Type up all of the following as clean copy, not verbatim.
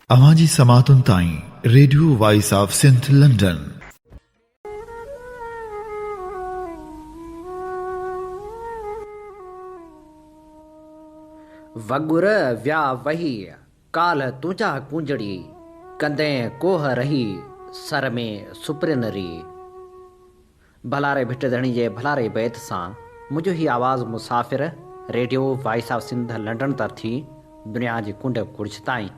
अवाजी समातुन ताई radio voice of Sindh London. वगुर व्या वही काल तुझा कुंजड़ी कंदे कोह रही सर में सुप्रिनरी। भलारे भिट धणी जे भलारे बैत सां मुझो ही आवाज़ मुसाफ़िर radio voice of Sindh London तर थी दुनिया जी कुंड कुर्छ ताईं।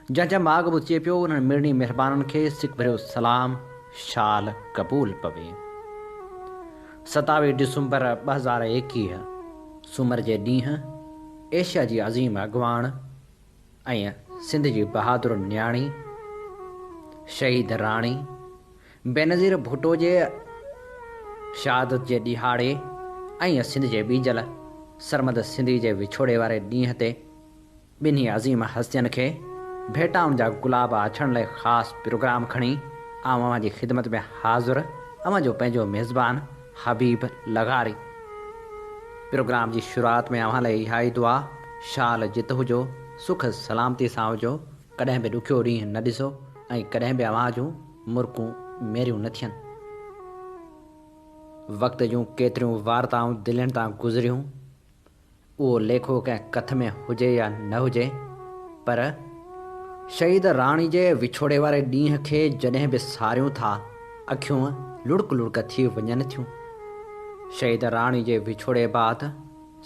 जंहिंजा माॻ बि अचे पियो उन्हनि मिड़नी महिरबाननि खे सिक भरियो सलाम शाल क़बूल पवे। 27 डिसंबर 2021 सूमर जे ॾींहुं एशिया जी अज़ीम अॻवान ऐं सिंध जी बहादुर न्याणी शहीद राणी बेनज़ीर भुट्टो जे शहादत जे ॾिहाड़े ऐं सिंध जे बीजल सरमद सिंधी जे विछोड़े वारे ॾींहं ते ॿिन्ही अज़ीम हस्तियुनि खे भेटाउनि जा गुलाब अछण लाइ ख़ासि प्रोग्राम खणी अवां जी ख़िदमत में हाज़ुर अवां जो पंहिंजो मेज़बान हबीब लगारी। प्रोग्राम जी शुरूआत में अवां लाइ इहा ई दुआ शाल जित हुजो, सुख सलामती सां हुजो, कॾहिं बि ॾुखियो ॾींहुं न ॾिसो ऐं कॾहिं बि अवां जूं मुर्कूं मेरियूं न थियनि। वक़्त जूं केतिरियूं वार्ताऊं दिलनि तां गुज़रियूं, उहो लेखो कंहिं कथ में हुजे या न हुजे, पर शहीद राणी जे विछोड़े वारे ॾींहं खे जॾहिं बि सारियूं था अखियूं लुड़क लुड़क थी वञनि थियूं। शहीद राणी जे विछोड़े बाद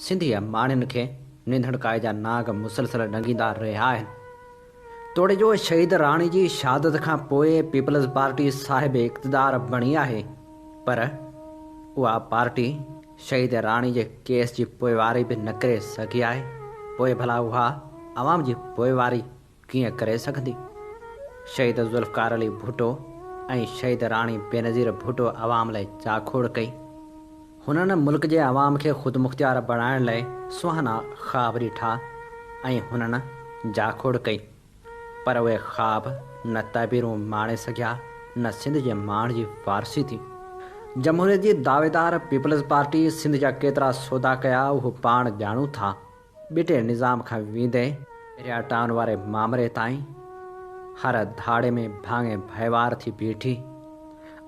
सिंधी माण्हुनि खे निंधड़काए जा नाग मुसलसल ॾंगींदा रहिया आहिनि। तोड़े जो शहीद राणी जी शहादत खां पोइ पीपल्स पार्टी साहिब इक़्तिदार बणी आहे, पर उहा पार्टी शहीद राणी जे केस जी पोइवारी बि न करे सघी आहे। पोइ भला उहा आवाम जी पोइवारी कीअं करे सघंदी। शहीद ज़ुल्फ़कार अली भुट्टो ऐं शहीद राणी बेनज़ीर भुट्टो आवाम लाइ जाखोड़ कई। हुननि मुल्क जे आवाम खे ख़ुदि मुख़्तियार बणाइण लाइ सुहाना ख़्वाब ॾिठा ऐं हुननि जाखोड़ कई, पर उहे ख़्वाब न ताबीरूं माणे सघिया न सिंध जे माण्हुनि जी वारसी थी। जमहूरियत जी दावेदार पीपल्स पार्टी सिंध जा केतिरा सौदा कया उहो पाण ॼाणूं था। ॿिटे निज़ाम खां वेंदे रिया टाउन वारे मामले ताईं हर धाड़े में भाङे भयवार थी बीठी।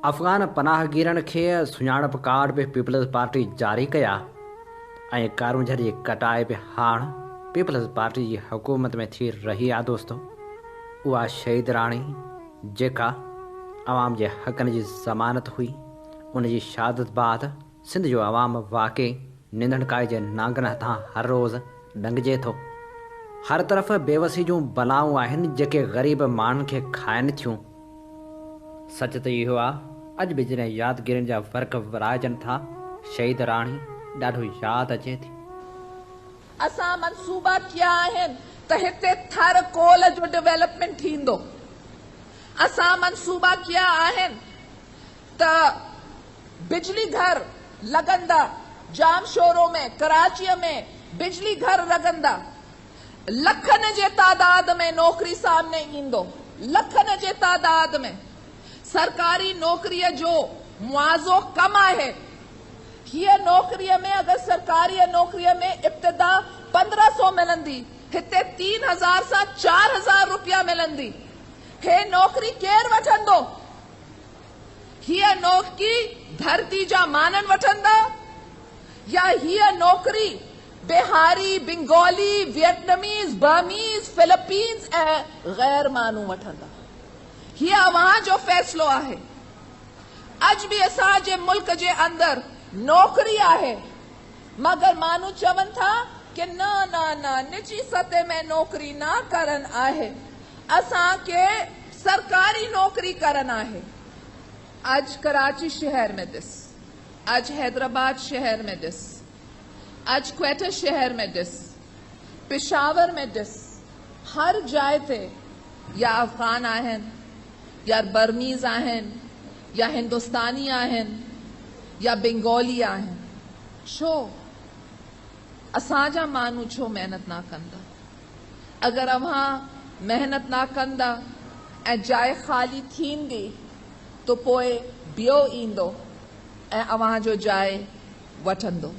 अफ़गान पनाहगीरनि खे सुञाणप कार्ड बि पीपल्स पार्टी जारी कया ऐं कारूंझर जी कटाए बि हाणे पीपल्स पार्टी जी हुकूमत में थी रही आहे। दोस्तो, उहा शहीद राणी जेका आवाम जे हक़नि जी ज़मानत हुई, उन जी शहादत बाद सिंध जो आवाम वाक़ई निंधड़काए जे नांगनि हथां हर रोज़ ॾंगजे थो। हर तरफ़ बेवसी जूं बलाऊं आहिनि जेके ग़रीब माण्हुनि खे खाइनि थियूं। सच त इहो आहे, अॼु बि जॾहिं यादगिरियुनि जा वर्क विराइजनि था, शहीद राणी ॾाढो यादि अचे थी। असां मंसूबा किया आहिनि त हिते थर कोल जो डेवलपमेंट थींदो। असां मंसूबा किया आहिनि त बिजली घर लॻंदा, जाम शोरों में कराचीअ में बिजली घर लॻंदा। लखनि जे तादाद में नौकरी सामने ईंदो, लखनि जे तादाद में। सरकारी नौकरीअ जो मुआवज़ो कम आहे। हीअ नौकरीअ में अगरि सरकारी नौकरीअ में इब्तिदा 1500 मिलंदी, हिते 3000 सां 4000 रुपया मिलंदी। हे नौकरी केरु वठंदो? हीअ नौकरी धरती जा मानन वठंदा या हीअ नौकरी Bihari, Bengali, Vietnamese, Burmese, Philippines ऐं गैर माण्हू वठंदा? हीअ अवां जो फ़ैसिलो आहे। अॼु बि असांजे मुल्क जे अंदरि नौकरी आहे, मगर माण्हू चवनि था कि न न न निजी सतह में नौकरी न करनि आहे, असांखे सरकारी नौकरी करनि आहे। आज कराची शहर में ॾिस, आज हैदराबाद शहर में ॾिस, आज क्वेटा शहर में ॾिस, पेशावर में ॾिस, हर जाइ ते या अफ़गान आहिनि या बर्मीज़ आहिनि या हिंदुस्तानी आहिनि या बंगाली आहिनि। छो असांजा माण्हू छो महिनत ना कंदा? अगरि अव्हां महिनत ना कंदा ऐं जाइ ख़ाली थींदी तो पोइ ॿियो ईंदो ऐं अव्हां जो जाइ वठंदो।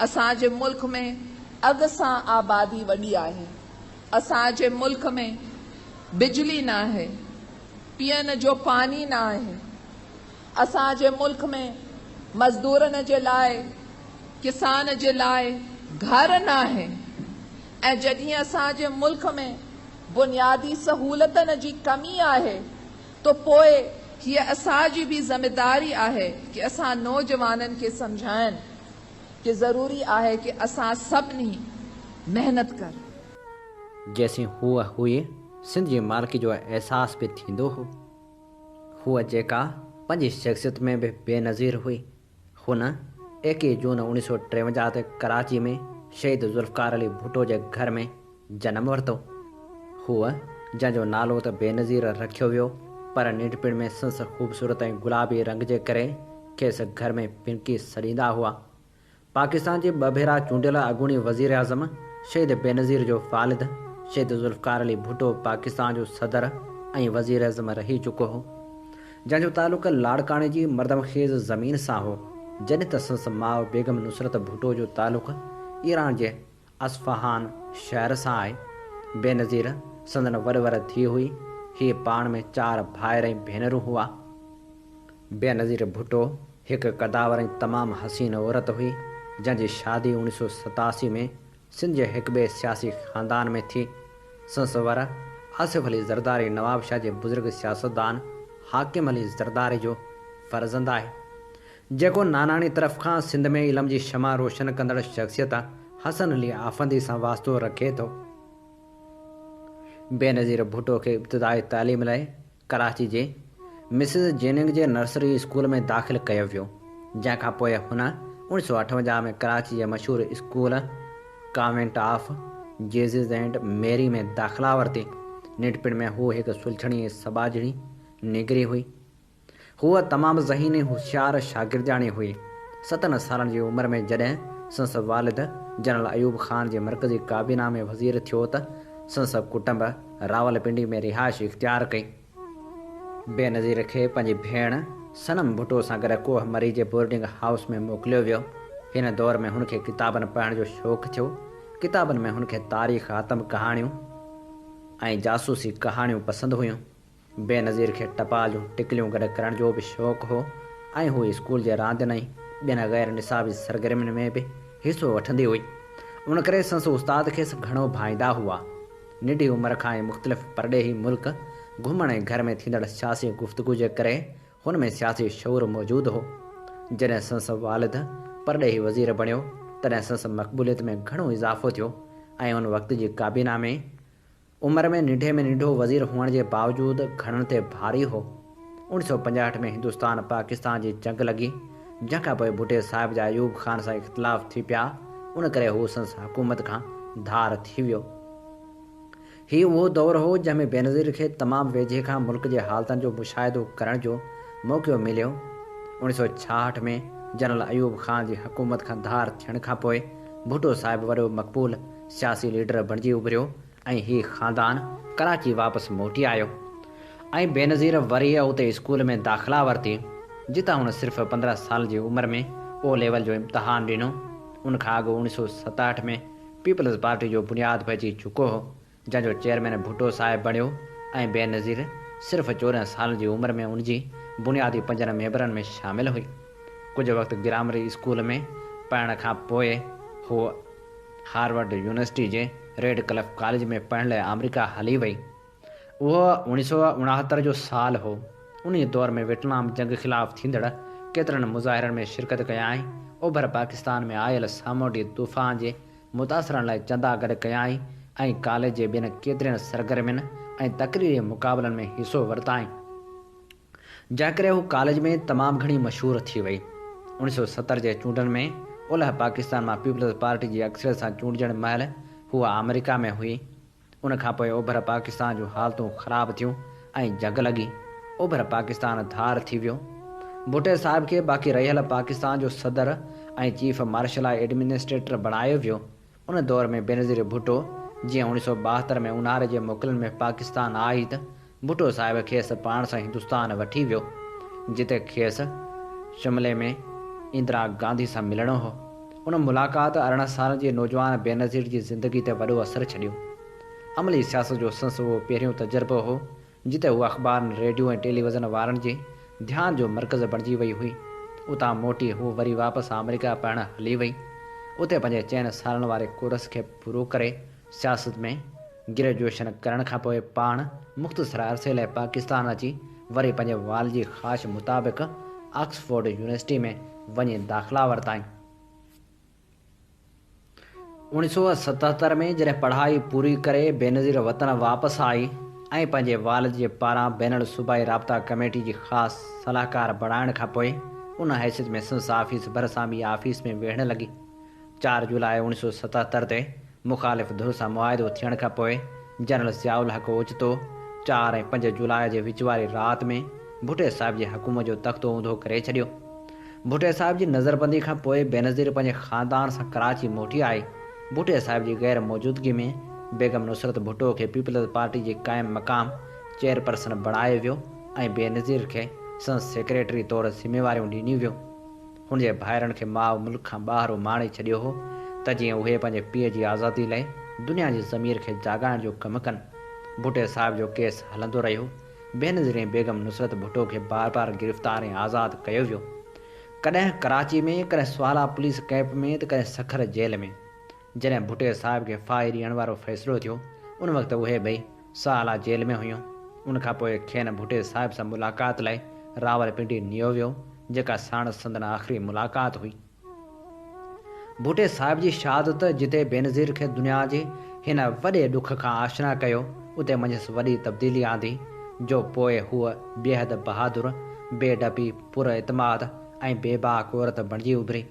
असांजे मुल्क में अॻु सां आबादी वॾी आहे। असांजे मुल्क में बिजली न आहे, पीअण जो पानी न आहे। असांजे मुल्क में मज़दूरनि जे लाइ, किसान जे लाइ घर न आहे। ऐं जॾहिं असांजे मुल्क में बुनियादी सहूलतनि जी कमी आहे तो पोइ हीअ असांजी भी ज़िमेदारी आहे कि असां नौजवाननि खे समझाइनि कि ज़रूरी आहे कि असां सभिनी मेहनत कर। जैसी हुआ हुई सिंध जी मालिकी जो एहसास भी थींदो हो। हुआ जेका पंहिंजी शख्सियत में भी बेनज़ीर हुई। हुन 21 जून 1953 ते कराची में शहीद ज़ुल्फ़िकार अली भुट्टो जे घर में जन्म वरितो। हुआ जंहिंजो नालो त बेनज़ीर रखियो वियो, पर निंढपिण में संस ख़ूबसूरत ऐं गुलाबी रंग जे करे खेसि घर में पिनकी सड़ींदा हुआ। पाकिस्तान जे 2 भेरा चूंडियल अॻूणी वज़ीर आज़म शहीद बेनज़ीर जो वालिद शहीद ज़ुल्फ़िकार अली भुट्टो पाकिस्तान जो सदर ऐं वज़ीर आज़म रही चुको हो, जंहिंजो तालुक़ लाड़काणे जी मरदमखेज़ ज़मीन सां हो। जॾहिं त संस माउ बेगम नुसरत भुट्टो जो तालुक़ ईरान जे अस्फ़हान शहर सां आहे। बेनज़ीर संदन वॾ थी हुई। हीअ पाण में 4 भाइर ऐं भेनरूं हुआ। बेनज़ीर भुट्टो हिकु कदावर ऐं तमामु हसीन औरत हुई, जंहिंजी शादी 1987 में सिंध जे हिकु ॿिए सियासी ख़ानदान में थी। संस वर आसिफ अली ज़रदारी नवाब शाह जे बुज़ुर्ग सियासतदान हाकिम अली ज़रदारी जो फ़र्ज़ंद आहे, जेको नानाणी तरफ़ खां सिंध में इल्म जी शमा रोशन कंदड़ शख़्सियत हसन अली आफंदी सां वास्तो रखे थो। बेनज़ीर भुट्टो खे इब्तिदाई तालीम लाइ कराची जे मिसिस जेनिंग जे नर्सरी स्कूल में दाख़िल कयो वियो, जंहिंखां पोइ हुन 1958 में कराची जे मशहूरु school convent of Jesus and Mary में दाख़िला वरिती। निंढपिण में हू हिकु सुलझणी सबाझणी निगरी हुई। हूअ तमामु ज़हीन ऐं होशियार शागिर्दियाणी हुई। 7 सालनि जी उमिरि में जॾहिं संस वालिद जनरल अयूब ख़ान जे मरकज़ी काबीना में वज़ीर थियो त संस कुटुंब रावलपिंडी में रिहाइश इख़्तियार कई। बेनज़ीर खे पंहिंजी भेण सनम भुट्टो सां गॾु कोह मरी जे बोर्डिंग हाउस में मोकिलियो वियो। हिन दौर में हुनखे किताबनि पढ़ण जो शौक़ु थियो। किताबनि में हुनखे तारीख़, आतम कहाणियूं ऐं जासूसी कहाणियूं पसंदि हुयूं। बेनज़ीर खे टपाल जूं टिकलियूं गॾु करण जो बि शौक़ु हो ऐं हू स्कूल जे रांदियुनि ऐं ॿियनि गैर निसाबी सरगर्मियुनि में बि हिसो वठंदी हुई। उन करे संस उस्ताद खेसि घणो भाईंदा हुआ। निंढी उमिरि खां ऐं मुख़्तलिफ़ परॾेही मुल्क घुमण ऐं घर में थींदड़ सियासी गुफ़्तगू जे करे हुन में सियासी शऊर मौजूदु हो। जॾहिं संस वालिद परॾेही वज़ीर बणियो तॾहिं संस मक़बूलियत में घणो इज़ाफ़ो थियो ऐं उन वक़्त जी काबीना में उमिरि में निंढे में निंढो वज़ीर हुअण जे बावजूदु घणनि ते भारी हो। 1965 में हिंदुस्तान पाकिस्तान जी जंग लॻी, जंहिंखां पोइ भुट्टे साहिब जा अयूब ख़ान सां इख़्तिलाफ़ थी पिया। उन करे हू संस हुकूमत खां धार थी वियो। हीउ उहो दौरु हो जंहिंमें बेनज़ीर खे तमामु वेझे खां मुल्क जे हालतनि जो मुशाहिदो करण जो मौक़ो मिलियो। 1966 में जनरल अयूब ख़ान जी हुकूमत खां धार थियण खां पोइ भुट्टो साहिब वॾो मक़बूल सियासी लीडर बणिजी उभरियो ऐं हीउ ख़ानदान कराची वापसि मोटी आयो ऐं बेनज़ीर वरी उते स्कूल में दाख़िला वरिती, जितां हुन सिर्फ़ु 15 साल जी उमिरि में ओ लेवल जो इम्तिहान ॾिनो। उनखां अॻु 1967 में पीपल्स पार्टी जो बुनियादु पइजी चुको हो, जंहिंजो चेयरमैन भुट्टो साहिब बणियो ऐं बेनज़ीर सिर्फ़ु 14 साल जी उमिरि में उनजी बुनियादी 5 मेंबरनि में शामिलु हुई। कुझु वक़्तु ग्रामरी स्कूल में पढ़ण खां पोइ हू हार्वर्ड यूनिवर्सिटी जे रेड क्लिफ कॉलेज में पढ़ण लाइ अमेरिका हली वई। उहो 1969 जो साल हो। उन दौर में वियतनाम जंग ख़िलाफ़ थींदड़ केतिरनि मुज़ाहिरनि में शिरकत कयाई। ओभर पाकिस्तान में आयल सामूंडी तूफ़ान जे मुतासिरनि लाइ चंदा गॾु कयाई ऐं कॉलेज जे ॿियनि केतिरनि सरगर्मियुनि ऐं तक़रीरी मुक़ाबलनि में हिसो वरिताई, जंहिं करे हू कॉलेज में तमामु घणी मशहूरु थी वई। 1970 जे चूंडनि में ओलह पाकिस्तान मां पीपल्स पार्टी जी अक्सर सां चूंडजण महिल हूअ अमेरिका में हुई। उनखां पोइ ओभर पाकिस्तान जूं हालतूं ख़राबु थियूं ऐं जंग लॻी। ओभर पाकिस्तान धार थी वियो। भुट्टे साहिब खे बाक़ी रहियल पाकिस्तान जो सदर ऐं चीफ मार्शल एडमिनिस्ट्रेटर बणायो वियो। उन दौर में बेनज़ीर भुट्टो जीअं 1972 में ऊन्हारे जे मोकलनि में पाकिस्तान आई त भुट्टो साहिब खेसि पाण सां हिंदुस्तान वठी वियो, जिते खेसि शिमले में इंदिरा गांधी सां मिलणो हो। उन मुलाक़ात 18 साल जे नौजवान बेनज़ीर जी ज़िंदगी ते वॾो असरु छॾियो। अमली सियासत जो संस उहो पहिरियों तजुर्बो हो जिते हू अख़बार रेडियो ऐं टेलीविज़न वारनि जे ध्यान जो मर्कज़ बणिजी वई हुई। उतां मोटी हू वरी वापसि अमेरिका पढ़णु हली वई। उते पंहिंजे 4 सालनि वारे कोर्स खे पूरो करे सियासत में ग्रेजुएशन करण खां पोइ पाण मुख़्तसर अरसे लाइ पाकिस्तान अची वरी पंहिंजे वाल जी ख़्वाहिश मुताबिक़ ऑक्सफोर्ड यूनिवर्सिटी में वञी दाख़िला वरिताईं। 1977 में जॾहिं पढ़ाई पूरी करे बेनज़ीर वतन वापसि आई ऐं पंहिंजे वाल जे पारां बैनुल सूबाई राब्ता कमेटी जी ख़ासि सलाहकार बणाइण खां पोइ उन हैसियत में संस ऑफिस भरिसां ॿी ऑफिस में वेहण लॻी। 4 जुलाई 1977 ते मुख़ालिफ़ धुर सां मुआहिदो थियण खां पोइ जनरल ज़ियाउल हक़ ओचितो 4 ऐं 5 जुलाई जे विच वारी राति में भुटे साहिब जी हुकूमत जो तख़्तो ऊंधो करे छॾियो। भुटे साहिब जी नज़रबंदी खां पोइ बेनज़ीर पंहिंजे ख़ानदान सां कराची मोटी आई। भुटे साहिब जी गैर मौजूदगी में बेगम नुसरत भुट्टो खे पीपल्स पार्टी जे क़ाइमु मक़ाम चेयरपर्सन बणायो वियो ऐं बेनज़ीर खे संस सेक्रेटरी तौरु ज़िम्मेवारियूं ॾिनियूं वियूं। हुनजे भाइरनि खे माउ मुल्क खां ॿाहिरि माणे छॾियो हो त जीअं उहे पंहिंजे पीउ जी आज़ादी लाइ दुनिया जी ज़मीर खे जाॻाइण जो कमु कनि। भुटे साहिब जो केस हलंदो रहियो। बेनज़ीर ऐं बेगम नुसरत भुट्टो खे बार बार गिरफ़्तार ऐं आज़ादु कयो वियो, कॾहिं कराची में, कॾहिं स्वाला पुलिस कैंप में त कॾहिं सखर जेल में। जॾहिं भुटे साहिब खे फाही ॾियण वारो फ़ैसिलो थियो उन वक़्तु उहे ॿई साला जेल में हुयूं। उनखां पोइ खेनि भुटे साहिब सां मुलाक़ात लाइ रावलपिंडी नियो वियो, जेका साण संदन आख़िरी मुलाक़ात हुई। भुटे साहिब जी शहादत जिते बेनज़ीर खे दुनिया जे हिन वॾे ॾुख खां आशना कयो उते मंझंदि वॾी तब्दीली आंदी जो पोइ हूअ बेहद बहादुर, बेडपी, पुर एतमाद ऐं बेबाक औरत बणिजी उभरी।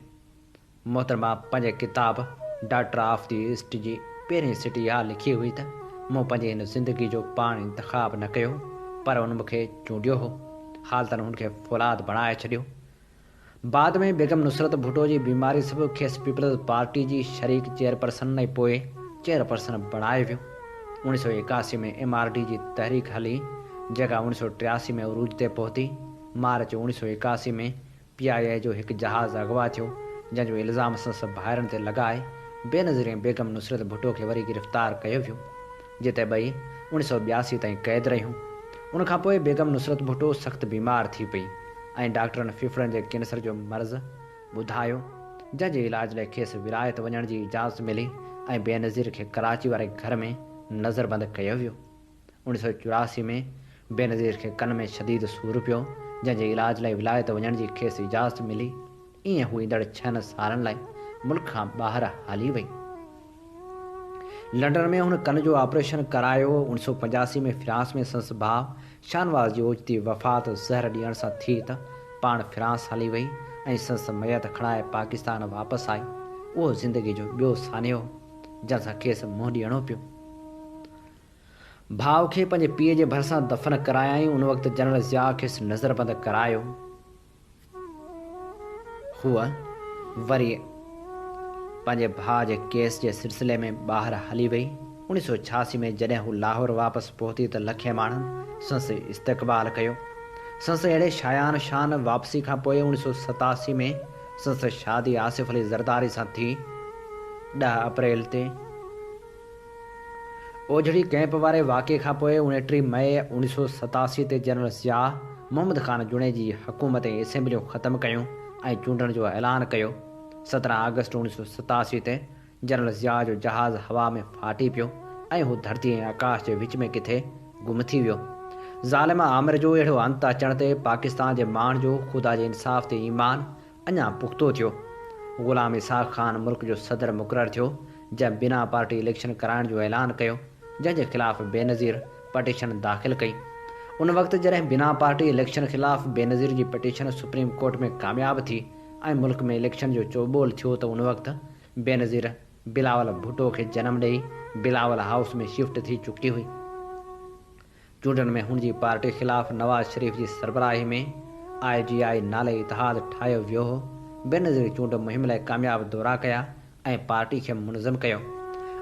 मोहतरमा पंहिंजे किताब डॉक्टर ऑफ द ईस्ट जी पहिरीं सिटी इहा लिखी हुई त मूं पंहिंजी हिन ज़िंदगी जो पाण इंतिख़ाब न कयो पर हुन मूंखे चूंडियो हो। हालतनि हुनखे फौलाद बणाए छॾियो। बाद में बेगम नुसरत भुट्टो जी बीमारी सबबि खेसि पीपल्स पार्टी जी शरीक चेयरपर्सन ऐं पोइ चेयरपर्सन बणायो वियो। 1981 में MRD जी तहरीक हली जेका 1983 में उरूज ते पहुती। मार्च 1981 में PIA जो हिकु जहाज़ अगवा थियो जंहिंजो इल्ज़ाम संस भाइरनि ते लॻाए बेनज़ीर ऐं बेगम नुसरत भुट्टो खे वरी गिरफ़्तार कयो वियो, जिते ॿई 1982 ताईं क़ैद रहियूं। उनखां पोइ बेगम नुसरत भुट्टो सख़्तु बीमार थी पई ऐं डॉक्टरनि फिफड़नि जे कैंसर जो मर्ज़ ॿुधायो, जंहिंजे इलाज लाइ खेसि विलायत वञण जी इजाज़त मिली ऐं बेनज़ीर खे कराची वारे घर में नज़रबंदि कयो वियो। 1984 में बेनज़ीर खे कन में शदीद सूरु पियो, जंहिंजे इलाज लाइ विलायत वञण जी खेसि इजाज़त मिली। ईअं हू ईंदड़ 6 सालनि लाइ मुल्क खां ॿाहिरि हली वई। लंडन में हुन कन जो ऑपरेशन करायो। 1985 में फ्रांस में संस भाउ शाहनवाज़ जी ओचिती वफ़ात ज़हर ॾियण सां थी त पाण फ्रांस हली वई ऐं संस मयत खणाए पाकिस्तान वापसि आई। उहो ज़िंदगी जो ॿियो सानियो जंहिंसां खेसि मुंहुं ॾियणो पियो। भाउ खे पंहिंजे पीउ जे भरिसां दफ़न करायाईं। उन वक़्तु जनरल ज़िया खेसि नज़रबंदि करायो। हूअ वरी पंहिंजे भाउ जे केस जे सिलसिले में ॿाहिरि हली वई। 1986 में जॾहिं हू लाहौर वापसि पहुती त लखे माण्हुनि संस इस्तक़बाल कयो। संस अहिड़े शायान शान वापसी खां पोइ 1987 में संस शादी आसिफ़ अली ज़रदारी सां थी। 10 अप्रैल ते ओझड़ी कैंप वारे वाक़े खां पोइ 29 मई 1987 ते जनरल ज़िया मोहम्मद ख़ान जुणे जी हुकूमत ऐं असेंबलियूं ख़तमु कयूं ऐं चूंडण जो ऐलान कयो। 17 अगस्त 1987 ते जनरल ज़िया जो जहाज़ हवा में फाटी पियो ऐं हू धरती ऐं आकाश जे विच में किथे गुम थी वियो। ज़ालिम आमिर जो अहिड़ो अंत अचण ते पाकिस्तान जे माण्हुनि जो ख़ुदा जे इंसाफ़ ते ईमान अञा पुख़्तो थियो। ग़ुलाम इसाक़ ख़ान मुल्क जो सदर मुक़ररु थियो, जंहिं बिना पार्टी इलेक्शन कराइण जो ऐलान कयो, जंहिंजे ख़िलाफ़ु बेनज़ीर पटिशन दाख़िल कई। उन वक़्तु जॾहिं बिना पार्टी इलेक्शन ख़िलाफ़ु बेनज़ीर जी पटिशन सुप्रीम कोर्ट में कामयाबु थी ऐं मुल्क में इलेक्शन जो चोॿोल थियो त उन वक़्तु बेनज़ीर बिलावल भुट्टो खे जनमु ॾेई बिलावल हाउस में शिफ्ट थी चुकी हुई। चूंडनि में हुनजी पार्टी ख़िलाफ़ु नवाज़ शरीफ़ जी सरबराही में IGI नाले इतिहाद ठाहियो वियो हो। बेनज़ीर चूंड मुहिम लाइ कामयाबु दौरा कया ऐं पार्टी खे मुनज़म कयो।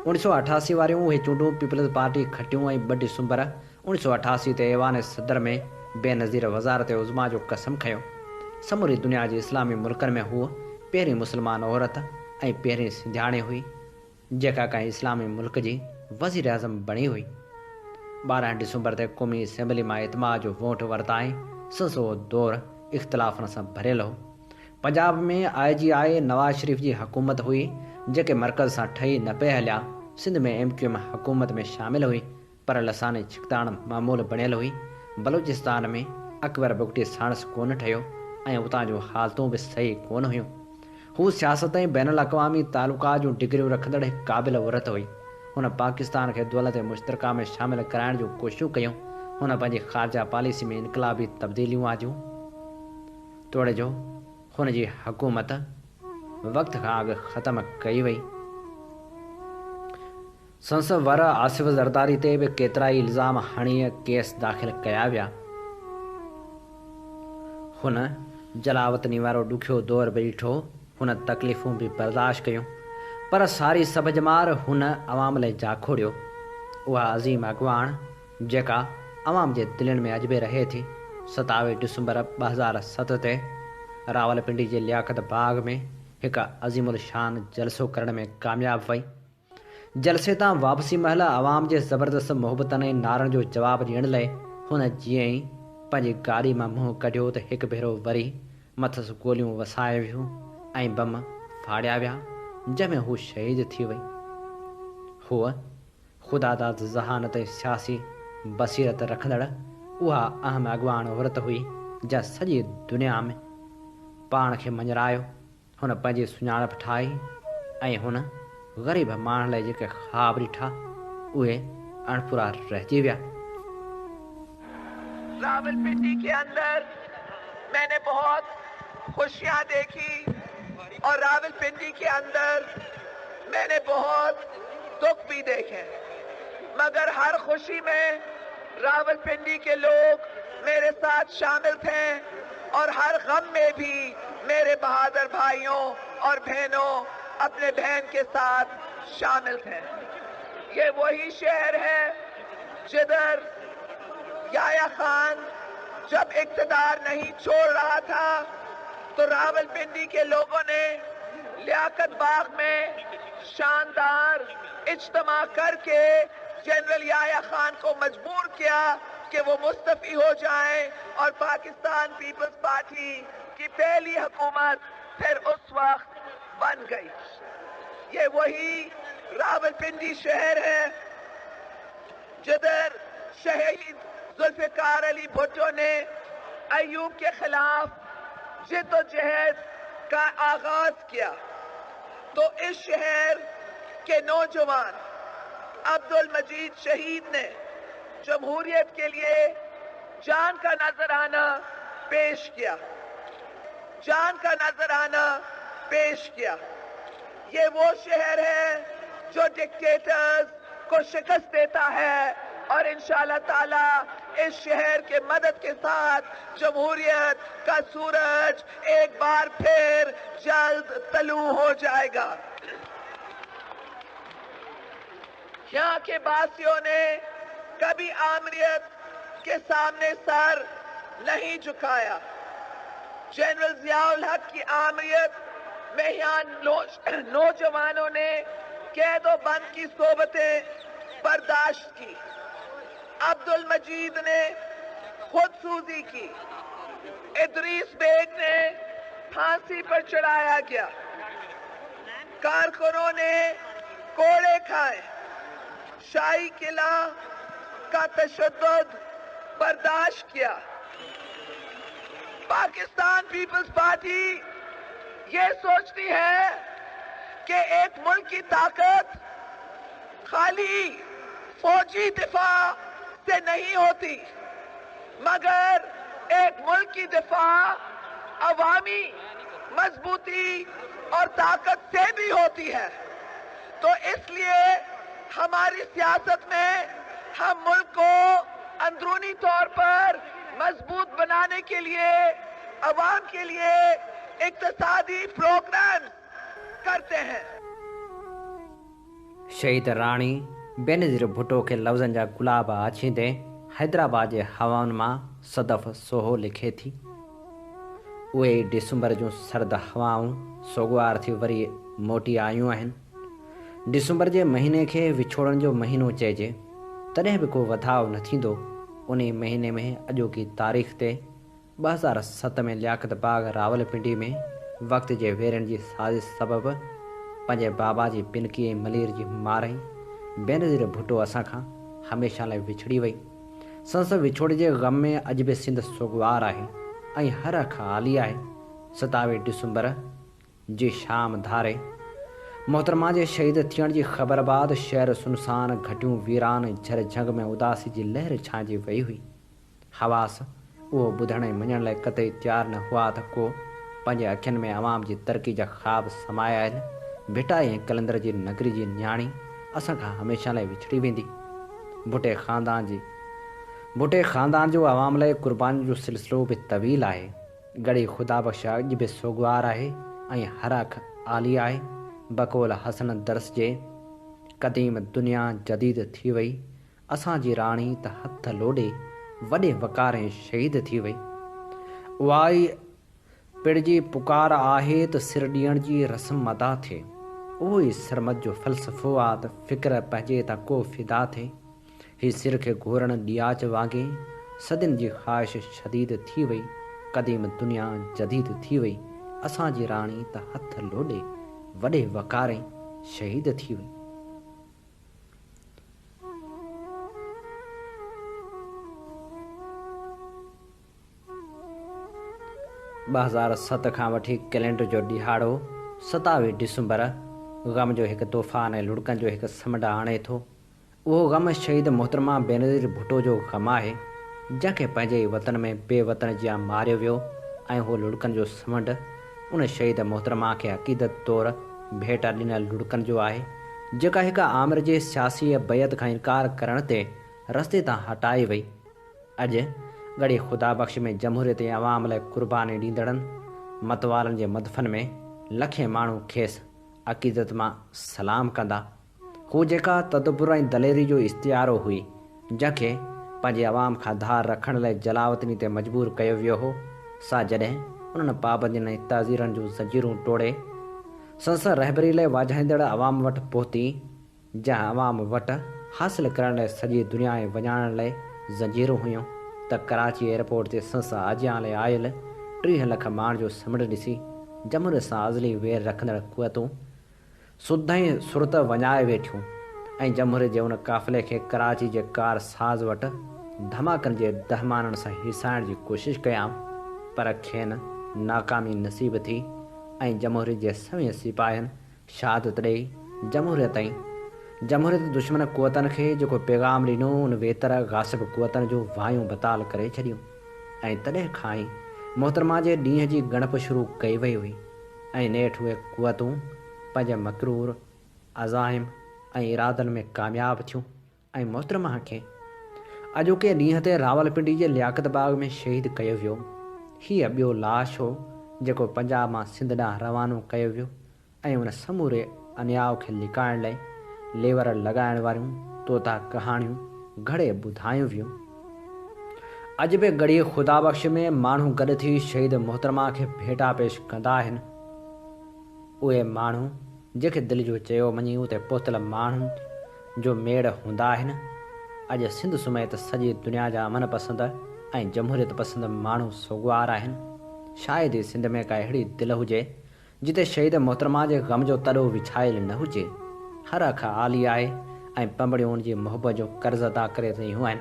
1988 वारियूं उहे चूंडूं पीपल्स पार्टी खटियूं ऐं 2 दिसंबर 1988 ते ऐवान सदर में बेनज़ीर वज़ारत उज़्मा जो कसम खयो। समूरी दुनिया जे इस्लामी मुल्कनि में हूअ पहिरीं मुस्लमान औरत ऐं पहिरीं सिंधियाणी हुई जेका कंहिं इस्लामी मुल्क जी वज़ीर आज़म बणी हुई। 12 डिसंबर ते क़ौमी असेंबली मां इतमाद जो वोट वरिताईं। सो दौरु इख़्तिलाफ़नि सां भरियलु हो। पंजाब में IGI नवाज़ शरीफ़ जी हुकूमत हुई, जेके मर्कज़ सां ठही न पिया हलिया। सिंध में MQM हुकूमत में शामिल हुई, पर लसानी छिकताण मामूल बणियलु हुई। बलूचिस्तान में अकबर बुगटी साणस कोन ठहियो ऐं उतां जूं हालतूं बि सही कोन हुयूं। हू सियासत ऐं बैनुल अक़वामी तालुक़ात जूं डिग्रियूं रखंदड़ हिकु क़ाबिल औरत हुई। हुन पाकिस्तान खे दौलत मुश्तरका में शामिल कराइण जूं कोशिशूं कयूं। हुन पंहिंजी ख़ारजा पॉलिसी में इनक़लाबी तब्दीलियूं आजियूं। तोड़े जो हुन जी हुकूमत वक़्त खां अॻु ख़तमु कई वई। संसद वर आसिफ़ ज़रदारी ते बि केतिरा ई इल्ज़ाम हणी केस दाख़िल कया विया। हुन जलावतनी वारो ॾुखियो दौरु बि ॾिठो। हुन तकलीफ़ूं बि बर्दाश्त कयूं, पर सारी सभज मार हुन अवाम लाइ जा खोड़ियो। उहा अज़ीम अॻवान जेका अवाम जे दिलनि में अॼु बि रहे थी, 27 डिसंबर 2007 ते रावलपिंडी जे लियाकत बाग में हिकु अज़ीमुल शान जलसो करण में कामयाबु वई। जलसे तां वापसी महिल अवाम जे ज़बरदस्त मोहबतनि ऐं नारनि जो जवाबु ॾियण लाइ हुन जीअं ई पंहिंजी गाॾी मां मुंहुं कढियो त हिकु भेरो वरी मथसि गोलियूं वसाए वियूं ऐं बम फाड़िया विया, जंहिंमें हू शहीद थी वई। हूअ ख़ुदादाद ज़हानत ऐं सियासी बसीरत रखंदड़ उहा अहम अॻवान औरत हुई, जा सॼी दुनिया में पाण खे मञरायो। हुन पंहिंजी सुञाणप ठाही ऐं हुन ग़रीब माण्हुनि लाइ जेके ख़्वाब ॾिठा उहे अणपूरा रहिजी विया। रावलपिंडी के अंदर मैंने बहुत खुशियां देखी और रावलपिंडी के अंदर मैंने बहुत दुख भी देखे, मगर हर खुशी में रावलपिंडी के लोग मेरे साथ शामिल थे और हर गम में भी मेरे बहादुर भाइयों और बहनों अपने बहन के साथ शामिल थे। ये वही शहर है जिधर याया खान जब इक़्तिदार नहीं छोड़ रहा था तो रावलपिंडी के लोगों ने लियाकत बाग में शानदार इज्तिमा करके जनरल याया खान को मजबूर किया कि वो मुस्तफ़ी हो जाएं और पाकिस्तान पीपल्स पार्टी की पहली हुकूमत फिर उस वक्त बन गई। ये वही रावलपिंडी शहर है जिधर शहीद जुल्फ़िकार अली भुट्टो ने अयूब के खिलाफ जिद्दोजहद का आगाज किया। तो इस शहर के नौजवान अब्दुल मजीद शहीद ने जमहूरियत के लिए जान का नजराना पेश किया, जान का नजराना पेश किया। ये वो शहर है जो डिक्टेटर्स को शिकस्त देता है और इंशाअल्लाह ताला इस शहर के मदद के साथ जमहूरियत का सूरज एक बार फिर जल्द तलू हो जाएगा। यहाँ के वासियों ने कभी आमरीत के सामने सर नहीं झुकाया। जनरल जियाउल हक की आमरीत में यहाँ नौजवानों ने कैद व बंद की सोबतें बर्दाश्त की। अब्दुल मजीद ने खुदसूजी की, इदरीस बेग ने फांसी पर चढ़ाया गया, कारकुनों ने कोड़े खाए, शाही किला का तशद्दुद बर्दाश्त किया। पाकिस्तान पीपल्स पार्टी ये सोचती है कि एक मुल्क की ताकत खाली फौजी दिफा से नहीं होती, मगर एक मुल्क की दिफा अवामी मजबूती और ताकत से भी होती है। तो इसलिए हमारी सियासत में हम मुल्क को अंदरूनी तौर पर मजबूत बनाने के लिए अवाम के लिए इक्तिसादी प्रोग्राम करते हैं। शहीद राणी बेनज़ीर भुट्टो खे लफ़्ज़नि जा गुलाब आछींदे हैदराबाद जे हवाउनि मां सदफ़ सोहो लिखे थी। उहे डिसंबर जूं सर्द हवाऊं सोगवार थी वरी मोटी आयूं आहिनि। डिसंबर जे महीने खे विछोड़ण जो महीनो चइजे, तॾहिं बि को वधाउ न थींदो। उन महीने में अॼोकी तारीख़ ते 2007 में लियाकत बाग रावलपिंडी में वक़्त जे वेरनि जी साज़िश सबबि पंहिंजे बाबा जी पिनकी ऐं मलीर जी मारई बेनज़ीर भुट्टो असां खां हमेशह लाइ विछड़ी वई। संस विछोड़े जे ग़म में अॼु बि सिंध सोगवार आहे ऐं हर ख़ाली आहे। 27 डिसंबर जी शाम धारे मोहतरमा जे शहीद थियण जी ख़बर बाद शहर सुनसान, घटियूं वीरान, झर झंग में उदासी जी लहर छांइजी वई हुई। हवास उहो ॿुधण ऐं मञण लाइ कतई तयारु न हुआ त को पंहिंजे अखियुनि में अवाम जी तरक़ी जा ख़्वाब समाया आहिनि। भिटाई ऐं कलंदर जी नगरी जी न्याणी असां खां हमेशह लाइ विछड़ी वेंदी। भुटे ख़ानदान जो अवाम लाइ क़ुर्बानी जो सिलसिलो बि तवील आहे। गड़ी ख़ुदा बख़्श अॼु बि सोगवार आहे ऐं हरख आली आहे। बकौल हसन दर्स जे क़दीम दुनिया जदीद थी वई। असांजी राणी त हथ लोॾे वॾे वकार ऐं शहीद थी वई। उहा ई पिड़जी पुकार आहे त सिर ॾियण जी रस्म अदा थिए। उहो ई सरमत जो फ़लसफ़ो आहे त फ़िक्र पंहिंजे तां को फ़िदा थिए। हीउ सिर खे घोरण ॾियाच वांगे सदियुनि जी ख़्वाहिश शदीद थी वई। क़दीम दुनिया जदीद थी वई। असांजी राणी त हथ लोॾे वॾे वकार ऐं शहीद थी वई। ॿ हज़ार 7 खां वठी कैलेंडर जो ॾिहाड़ो 27 डिसंबर ग़म जो हिकु तूफ़ान ऐं लुड़कनि जो हिकु समुंड आणे थो। उहो ग़म शहीद मोहतरमा बेनज़ीर भुट्टो जो ग़म आहे, जंहिंखे पंहिंजे ई वतन में बेवतन जियां मारियो वियो। ऐं उहो लुड़कनि जो समुंड उन शहीद मोहतरमा खे अक़ीदत तौरु भेट ॾिनल लुड़कनि जो आहे, जेका हिकु आमिर जे सियासी बैत खां इनकार करण ते रस्ते तां हटाई वई। अॼु गड़ी ख़ुदा बख़्श में जमहूरियत ऐं अवाम लाइ क़ुर्बानी ॾींदड़नि मतवालनि जे मदफ़न में लखे माण्हू खेसि अक़ीदत मां सलाम कंदा। हू जेका तदबुर ऐं दलेरी जो इश्तिहारो हुई, जंहिंखे पंहिंजे अवाम खां धार रखण लाइ जलावतनी ते मजबूर कयो वियो हो, सा जॾहिं उन्हनि पाबंदियुनि ऐं ताज़ीरनि जूं ज़ंजीरूं तोड़े संसद रहबरी लाइ वाझाईंदड़ अवाम वटि पहुती, जंहिं अवाम वटि हासिलु करण लाइ सॼी दुनिया ऐं वञाइण लाइ ज़ंजीरूं हुयूं, त कराची एयरपोर्ट ते संसद अजियां लाइ आयल 30 लख माण्हुनि जो समुंड ॾिसी जमहूरियत सां अज़ली वेर रखंदड़ क़ुवतूं सुधाई सुरत वञाए वेठियूं ऐं जमहूरियत जे उन काफ़िले खे कराची जे कार साज़ वटि धमाकनि जे दहमाननि सां हिसाइण जी कोशिशि कयां, पर खेनि नाकामी नसीब थी ऐं जमहूरियत जे सवें सिपाहियुनि शहादत ॾेई जमहूरियत दुश्मन क़ुवतनि खे जेको पैगाम ॾिनो, उन वेतर गासिब क़ुवतनि जो वायूं बताल करे छॾियूं। ऐं तॾहिं खां ई मोहतरमा जे ॾींहं जी ॻणप शुरू कई वई हुई ऐं नेठि उहे क़ुवतूं पंहिंजे मकरूर अज़ाइम ऐं इरादनि में कामयाबु थियूं ऐं मोहतरमा खे अॼोके ॾींहं ते रावलपिंडी जे लियाकत बाग में शहीद कयो वियो। हीअ ॿियो लाश हो जेको पंजाब मां सिंध ॾांहुं रवानो कयो वियो ऐं उन समूरे अन्याउ खे लिकाइण लाइ लेवर लॻाइण वारियूं तोता कहाणियूं घणे ॿुधायूं वियूं। अॼु बि गड़ी ख़ुदा बख़्श में माण्हू गॾु थी शहीद मोहतरमा खे भेटा पेश कंदा आहिनि। उहे माण्हू जेके दिलि जो चयो मञी उते पहुतल माण्हुनि जो मेड़ हूंदा आहिनि। अॼु सिंध समेत सॼी दुनिया जा अमन पसंद ऐं जमहूरियत पसंद माण्हू सोगवार आहिनि। शायदि सिंध में का अहिड़ी दिलि हुजे जिते शहीद मोहतरमा जे ग़म जो तॾो विछायल न हुजे। हर अख आली आहे ऐं पंबड़ियूं उन जी मुहबत जो कर्ज़ अदा करे रहियूं आहिनि।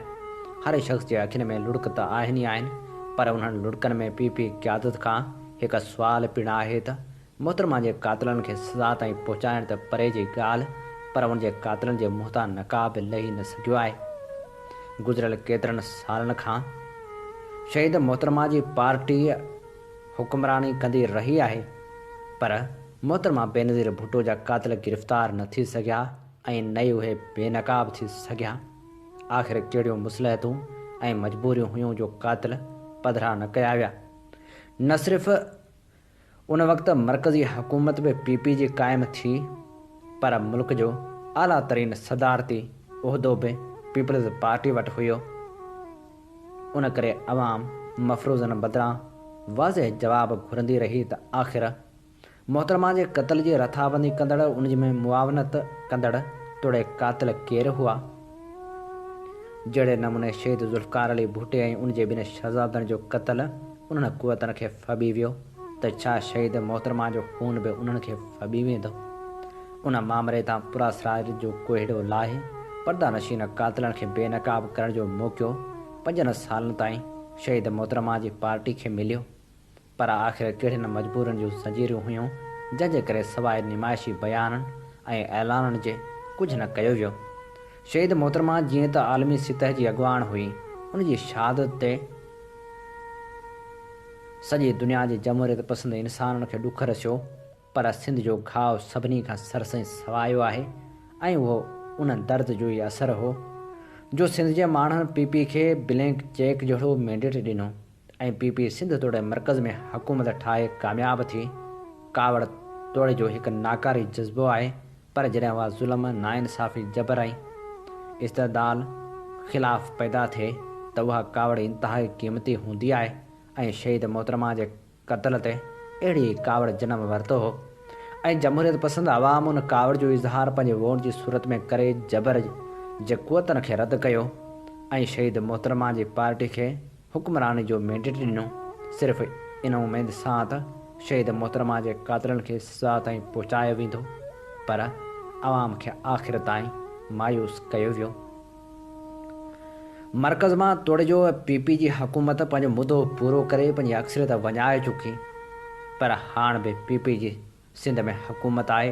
हर शख़्स जे अखियुनि में लुड़क त आहिनि ई आहिनि, पर उन्हनि लुड़कनि में पी क़यादत खां हिकु सुवाल पिणु आहे त मोहतरमा जे कातिलनि खे सज़ा ताईं पहुचाइण त परे जी ॻाल्हि, पर उन जे कातिलनि जे मुंहं तां नक़ाब लही न सघियो आहे। गुज़िरियल केतिरनि सालनि खां शहीद मोहतरमा जी पार्टी हुक्मरानी कंदी रही आहे, पर मोहतरमा बेनज़ीर भुट्टो जा कातिल गिरफ़्तार न थी सघिया ऐं न ई उहे बेनक़ाब थी सघिया। आख़िर कहिड़ियूं मुसलहतूं ऐं मजबूरियूं हुयूं जो कातिल पधरा न कया विया। न सिर्फ़ उन वक़्तु मरकज़ी हुकूमत बि पी जी क़ाइमु थी, पर मुल्क जो आला तरीन सदारती उहिदो बि पीपल्स पार्टी वटि हुयो। उन करे अवाम मफ़रूज़नि बदिरां वाज़ह जवाबु घुरंदी रही त आख़िर मोहतरमा जे क़त्ल जी रथाबंदी कंदड़ उन में मुआवनत कंदड़ तोड़े कातिल केर हुआ। जहिड़े नमूने शहीद ज़ुल्फ़िकार अली भुट्टे ऐं उन जे ॿिनि शहज़ादनि जो क़त्ल उन्हनि क़ुवतनि खे फबी वियो त छा शहीद मोहतरमा जो खून बि उन्हनि खे फबी वेंदो। उन मामले तां पुरासराज जो कोहिड़ो लाहे पर्दानशीन कातिलनि खे बेनकाब करण जो मौक़ो 5 सालनि ताईं शहीद मोहतरमा जी पार्टी खे मिलियो। पर आख़िर कहिड़े न मजबूरनि जूं ज़ंजीरूं हुयूं जंहिंजे करे सवाइ निमाइशी बयाननि ऐं ऐलाननि जे कुझु न कयो वियो। शहीद मोहतरमा जीअं त आलमी सतह जी अॻुवाण हुई, उन जी शहादत ते सॼी दुनिया जे जमहूरियत पसंद इंसाननि खे ॾुख रसियो, पर सिंध जो घाव सभिनी खां सरसई सवायो आहे ऐं उहो उन दर्द जो ई असरु हो जो सिंध जे माण्हुनि पीपी खे ब्लैंक चेक जहिड़ो मैंडेट ॾिनो ऐं पीपी सिंध तोड़े मर्कज़ में हुकूमत ठाहे कामयाबु थी। कावड़ तोड़े जो हिकु नाकारी जज़्बो आहे, पर जॾहिं उहा ज़ुल्म नाइंसाफ़ी जबर ऐं इस्तदाल ख़िलाफ़ पैदा थिए त उहा कावड़ इंतिहाई क़ीमती हूंदी आहे ऐं शहीद मोहतरमा जे क़त्ल ते अहिड़ी कावड़ जनम वरितो हो ऐं जमहूरियत पसंद अवाम उन कावड़ जो इज़हार पंहिंजे वोट जी सूरत में करे जबर जे क़ुवतनि खे रद्द कयो ऐं शहीद मोहतरमा जी पार्टी खे हुक्मरानी जो मैंडेट ॾिनो, सिर्फ़ इन उमेद सां त शहीद मोहतरमा जे कातिलनि खे सज़ा ताईं पहुचायो वेंदो, पर अवाम खे आख़िर ताईं मायूस कयो वियो। मर्कज़ मां तोड़े जो पीपी जी हुकूमत पंहिंजो मुदो पूरो करे पंहिंजी अक्सरियत वञाए चुकी, पर हाणे बि पीपी जी सिंध में हुकूमत आहे।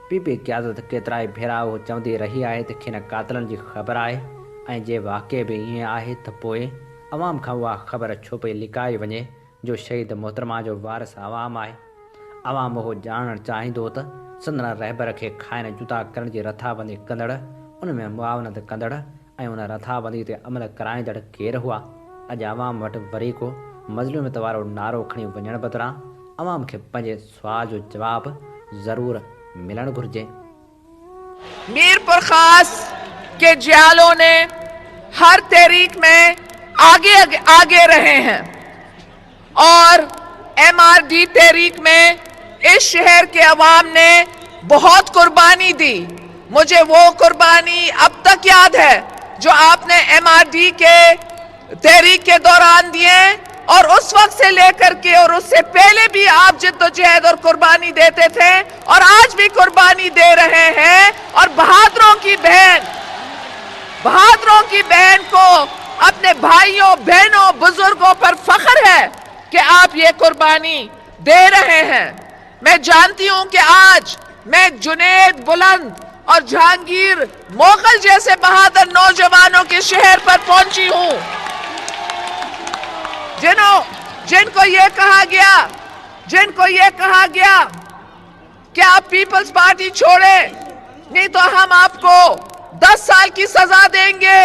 पीपी क़यादत केतिरा ई भेरा उहो चवंदी रही आहे त खेनि कातिलनि जी ख़बर आहे ऐं जे वाक़ई बि ईअं आहे त पोइ अवाम खां उहा ख़बर छो पई लिकाई वञे जो शहीद मोहतरमा जो वारिस अवाम आहे। अवाम उहो ॼाणणु चाहींदो त संदन रहबर खे खाइण जुदा करण जी रथाबंदी कंदड़, उन में मुआवनत कंदड़ ऐं उन रथाबंदी ते अमल कराईंदड़ केरु हुआ। अॼु अवाम वटि वरी को मज़लूमियत वारो नारो खणी वञण बदिरां अवाम खे पंहिंजे सुवाल जो जवाबु ज़रूरु मिलणु घुरिजे। मीरपुर खास के जियालों ने हर तहरीक में आगे रहे हैं और MRD तहरीक में इस शहर के अवाम ने बहुत कुर्बानी दी। मुझे वो कुर्बानी अब तक याद है जो आपने MRD के तहरीक के दौरान दिए और उस वक्त से लेकर के और उससे पहले भी आप जिद्दोजहद और कुर्बानी देते थे और आज भी कुर्बानी दे रहे हैं। और बहादुरों की बहन को अपने भाइयों बहनों बुजुर्गों पर फख्र है कि आप ये कुर्बानी दे रहे हैं। मैं जानती हूं कि आज मैं जुनैद बुलंद और जहांगीर मोगल जैसे बहादुर नौजवानों के शहर पर पहुंची हूं जिनको ये कहा गया कि आप पीपल्स पार्टी छोड़े, नहीं तो हम आपको 10 साल की सजा देंगे।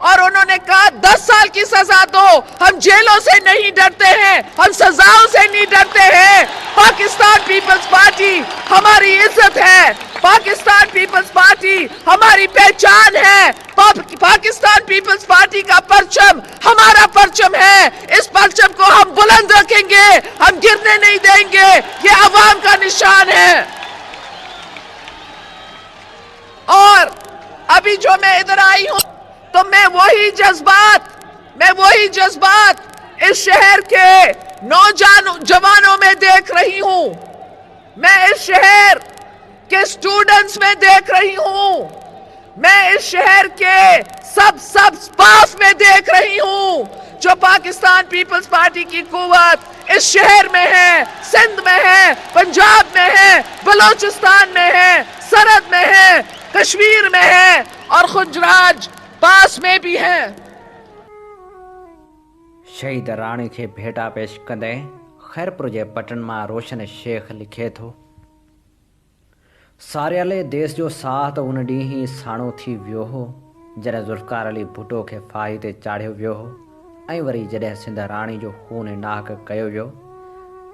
और उन्होंने कहा 10 साल की सजा दो, हम जेलों से नहीं डरते हैं, हम सजाओं से नहीं डरते हैं। पाकिस्तान पीपल्स पार्टी हमारी इज्जत है, पाकिस्तान पीपल्स पार्टी हमारी पहचान है, पाकिस्तान पीपल्स पार्टी का परचम हमारा परचम है। इस परचम को हम बुलंद रखेंगे, हम गिरने नहीं देंगे, ये अवाम का निशान है। और अभी जो मैं इधर आई हूं तो मैं वही जज्बात इस शहर के नौजवानों में देख रही हूं, मैं इस शहर के स्टूडेंट्स में देख रही हूं, मैं इस शहर के सब स्टाफ में देख रही हूं जो पाकिस्तान पीपल्स पार्टी की कुव्वत इस शहर में है, सिंध में है, पंजाब में है, बलोचिस्तान में है, सरहद में है, कश्मीर में है और खुजराज पास में भी है। शहीद राणी खे भेटा पेश कंदे खैरपुर जे पटन मां रोशन शेख लिखे थो, सारियाले देश जो साथ उन ॾींहुं ई साणो थी वियो हो जॾहिं ज़ुल्फ़िकार अली भुट्टो खे फाही ते चाढ़ियो वियो हो ऐं वरी जॾहिं सिंध राणी जो खून नाहक कयो वियो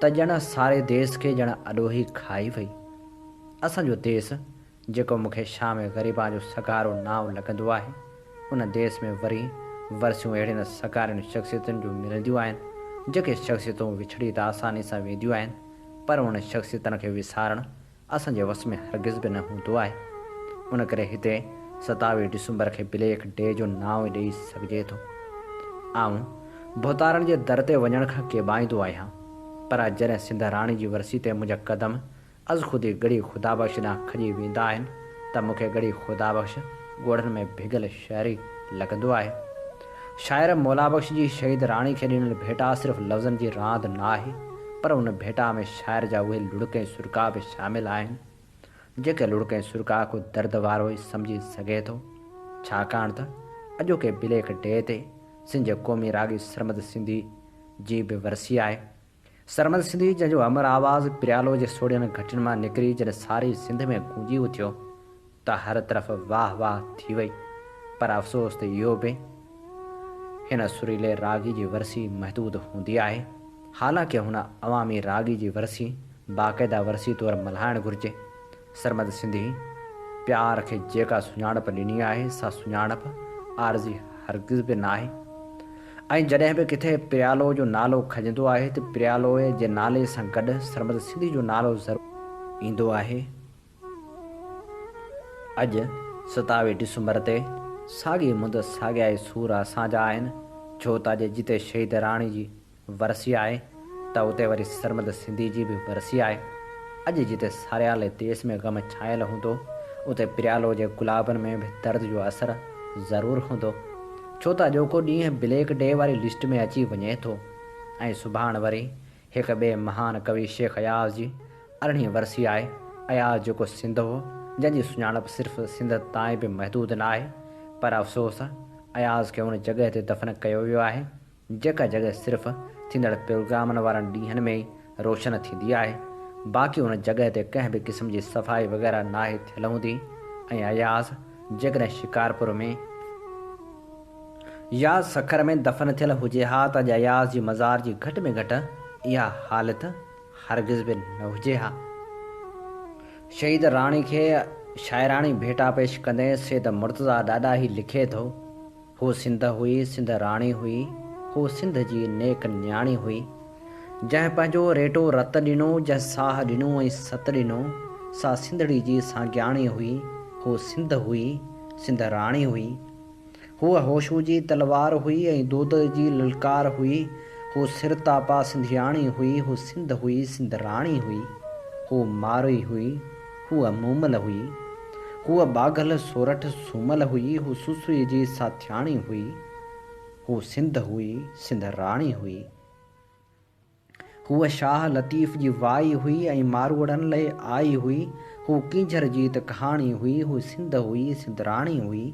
त ॼण सारे देश खे ॼण अॾोही खाई वई। असांजो देश जेको मूंखे शाम ग़रीबा जो सगारो नाव लॻंदो आहे, उन देश में वरी वरसियूं अहिड़ियुनि सकारियुनि शख़्सियतुनि जूं मिलंदियूं आहिनि जेके शख़्सियतूं विछड़ी त आसानी सां वेंदियूं आहिनि, पर उन शख़्सियतनि खे विसारणु असांजे वस में हरगिज़ बि न हूंदो आहे। उन करे हिते 27 डिसंबर खे ब्लैक डे जो नाव ॾेई सघिजे थो। आऊं भोतारनि जे दर ते वञण खां केॿाईंदो आहियां, पर जॾहिं सिंध राणी जी वरसी ते मुंहिंजा क़दम अज़ ख़ुदि ई गड़ी ख़ुदा बख़्श ॾांहुं खॼी वेंदा आहिनि त मूंखे गड़ी ख़ुदा बख़्श ॻोढ़नि में भिगल शाइरी लॻंदो आहे। शाइर मौला बख़्श जी शहीद राणी खे ॾिनल भेटा सिर्फ़ु लफ़्ज़नि जी रांदि न आहे, पर उन भेटा में शाइर जा उहे लुड़क ऐं सुरका बि शामिल आहिनि जेके लुड़क ऐं सुरका को दर्द वारो ई सम्झी सघे थो। छाकाणि त अॼोके ब्लैक डे ते सिंध जे क़ौमी रागी सरमद सिंधी जी बि वरसी आहे। सरमद सिंधी जंहिंजो अमर आवाज़ प्रियालो जे सोड़ियनि घटनि मां निकिरी जॾहिं सारी सिंध में गूंजी उथियो त हर तरफ़ वाह वाह थी वई। पर अफ़सोस त इहो बि हिन सुरीले रागी जी वरसी महदूद हूंदी आहे। हालांकि हुन अवामी रागी जी वरसी बाक़ाइदा वरसी तौरु मल्हाइणु घुरिजे। सरमद सिंधी प्यार खे जेका सुञाणप ॾिनी आहे सा सुञाणप आरज़ी हरगिज़ बि न आहे। ऐं जॾहिं बि किथे प्रियालो जो नालो खजंदो आहे त प्रियालो जे नाले सां गॾु सरमद सिंधी जो नालो ज़रूरु ईंदो आहे। अॼु 27 डिसंबर ते साॻी मुंद साॻिया ई सूर असांजा आहिनि, छो त अॼु जिते शहीद राणी जी वरसी आहे त उते वरी सरमद सिंधी जी बि वरसी आहे। अॼु जिते सारियाले देश में ग़म छायल हूंदो उते प्रियालो जे गुलाबनि में बि दर्द जो असरु ज़रूरु हूंदो, छो त अॼोको ॾींहुं ब्लैक डे वारी लिस्ट में अची वञे थो। ऐं सुभाणे वरी हिकु ॿिए महान कवि शेख अयाज़ जी 18वीं वरसी आहे। अयाज़ जेको सिंध हो जंहिंजी सुञाणप सिर्फ़ु सिंध ताईं बि महदूद न आहे, पर अफ़सोस अयाज़ खे उन जॻह ते दफ़न कयो वियो आहे जेका जॻह सिर्फ़ु थींदड़ प्रोग्रामनि वारनि ॾींहंनि में ई रोशन थींदी आहे। बाक़ी उन जॻह ते कंहिं बि क़िस्म जी सफ़ाई वग़ैरह नाहे थियल हूंदी। ऐं अयाज़ जेकॾहिं शिकारपुर में या सखर में दफ़न थियल हुजे हा त अॼु अयाज़ जी मज़ार जी घटि में घटि इहा हालत हरगिज़ बि न हुजे हा। शहीद राणी खे शाइराणी भेटा पेश कंदे सैयद मुर्तज़ा ॾाढा ई लिखे थो, हू सिंध हुई, सिंध राणी हुई, हू सिंध जी नेक न्याणी हुई, जंहिं पंहिंजो रेटो रत ॾिनो, जंहिं साह ॾिनो ऐं सत ॾिनो, सा सिंधड़ी जी साॻियाणी हुई, हू सिंध हुई, सिंध राणी हुई, हूअ होशू जी तलवार हुई ऐं दूध जी ललकार हुई, हू सिरतापा सिंधियाणी हुई, हू सिंध हुई, सिंध राणी हुई, हू मारई हुई, हूअ मूमल हुई, हूअ बाघल सोरठ सूमल हुई, हू सुसुई जी साथियाणी हुई, हू सिंध हुई, सिंध राणी हुई, हूअ शाह लतीफ़ जी वाई हुई ऐं मारवड़नि लाइ आई हुई, हू किंझर जी त कहाणी हुई, हू सिंध हुई, सिंध राणी हुई,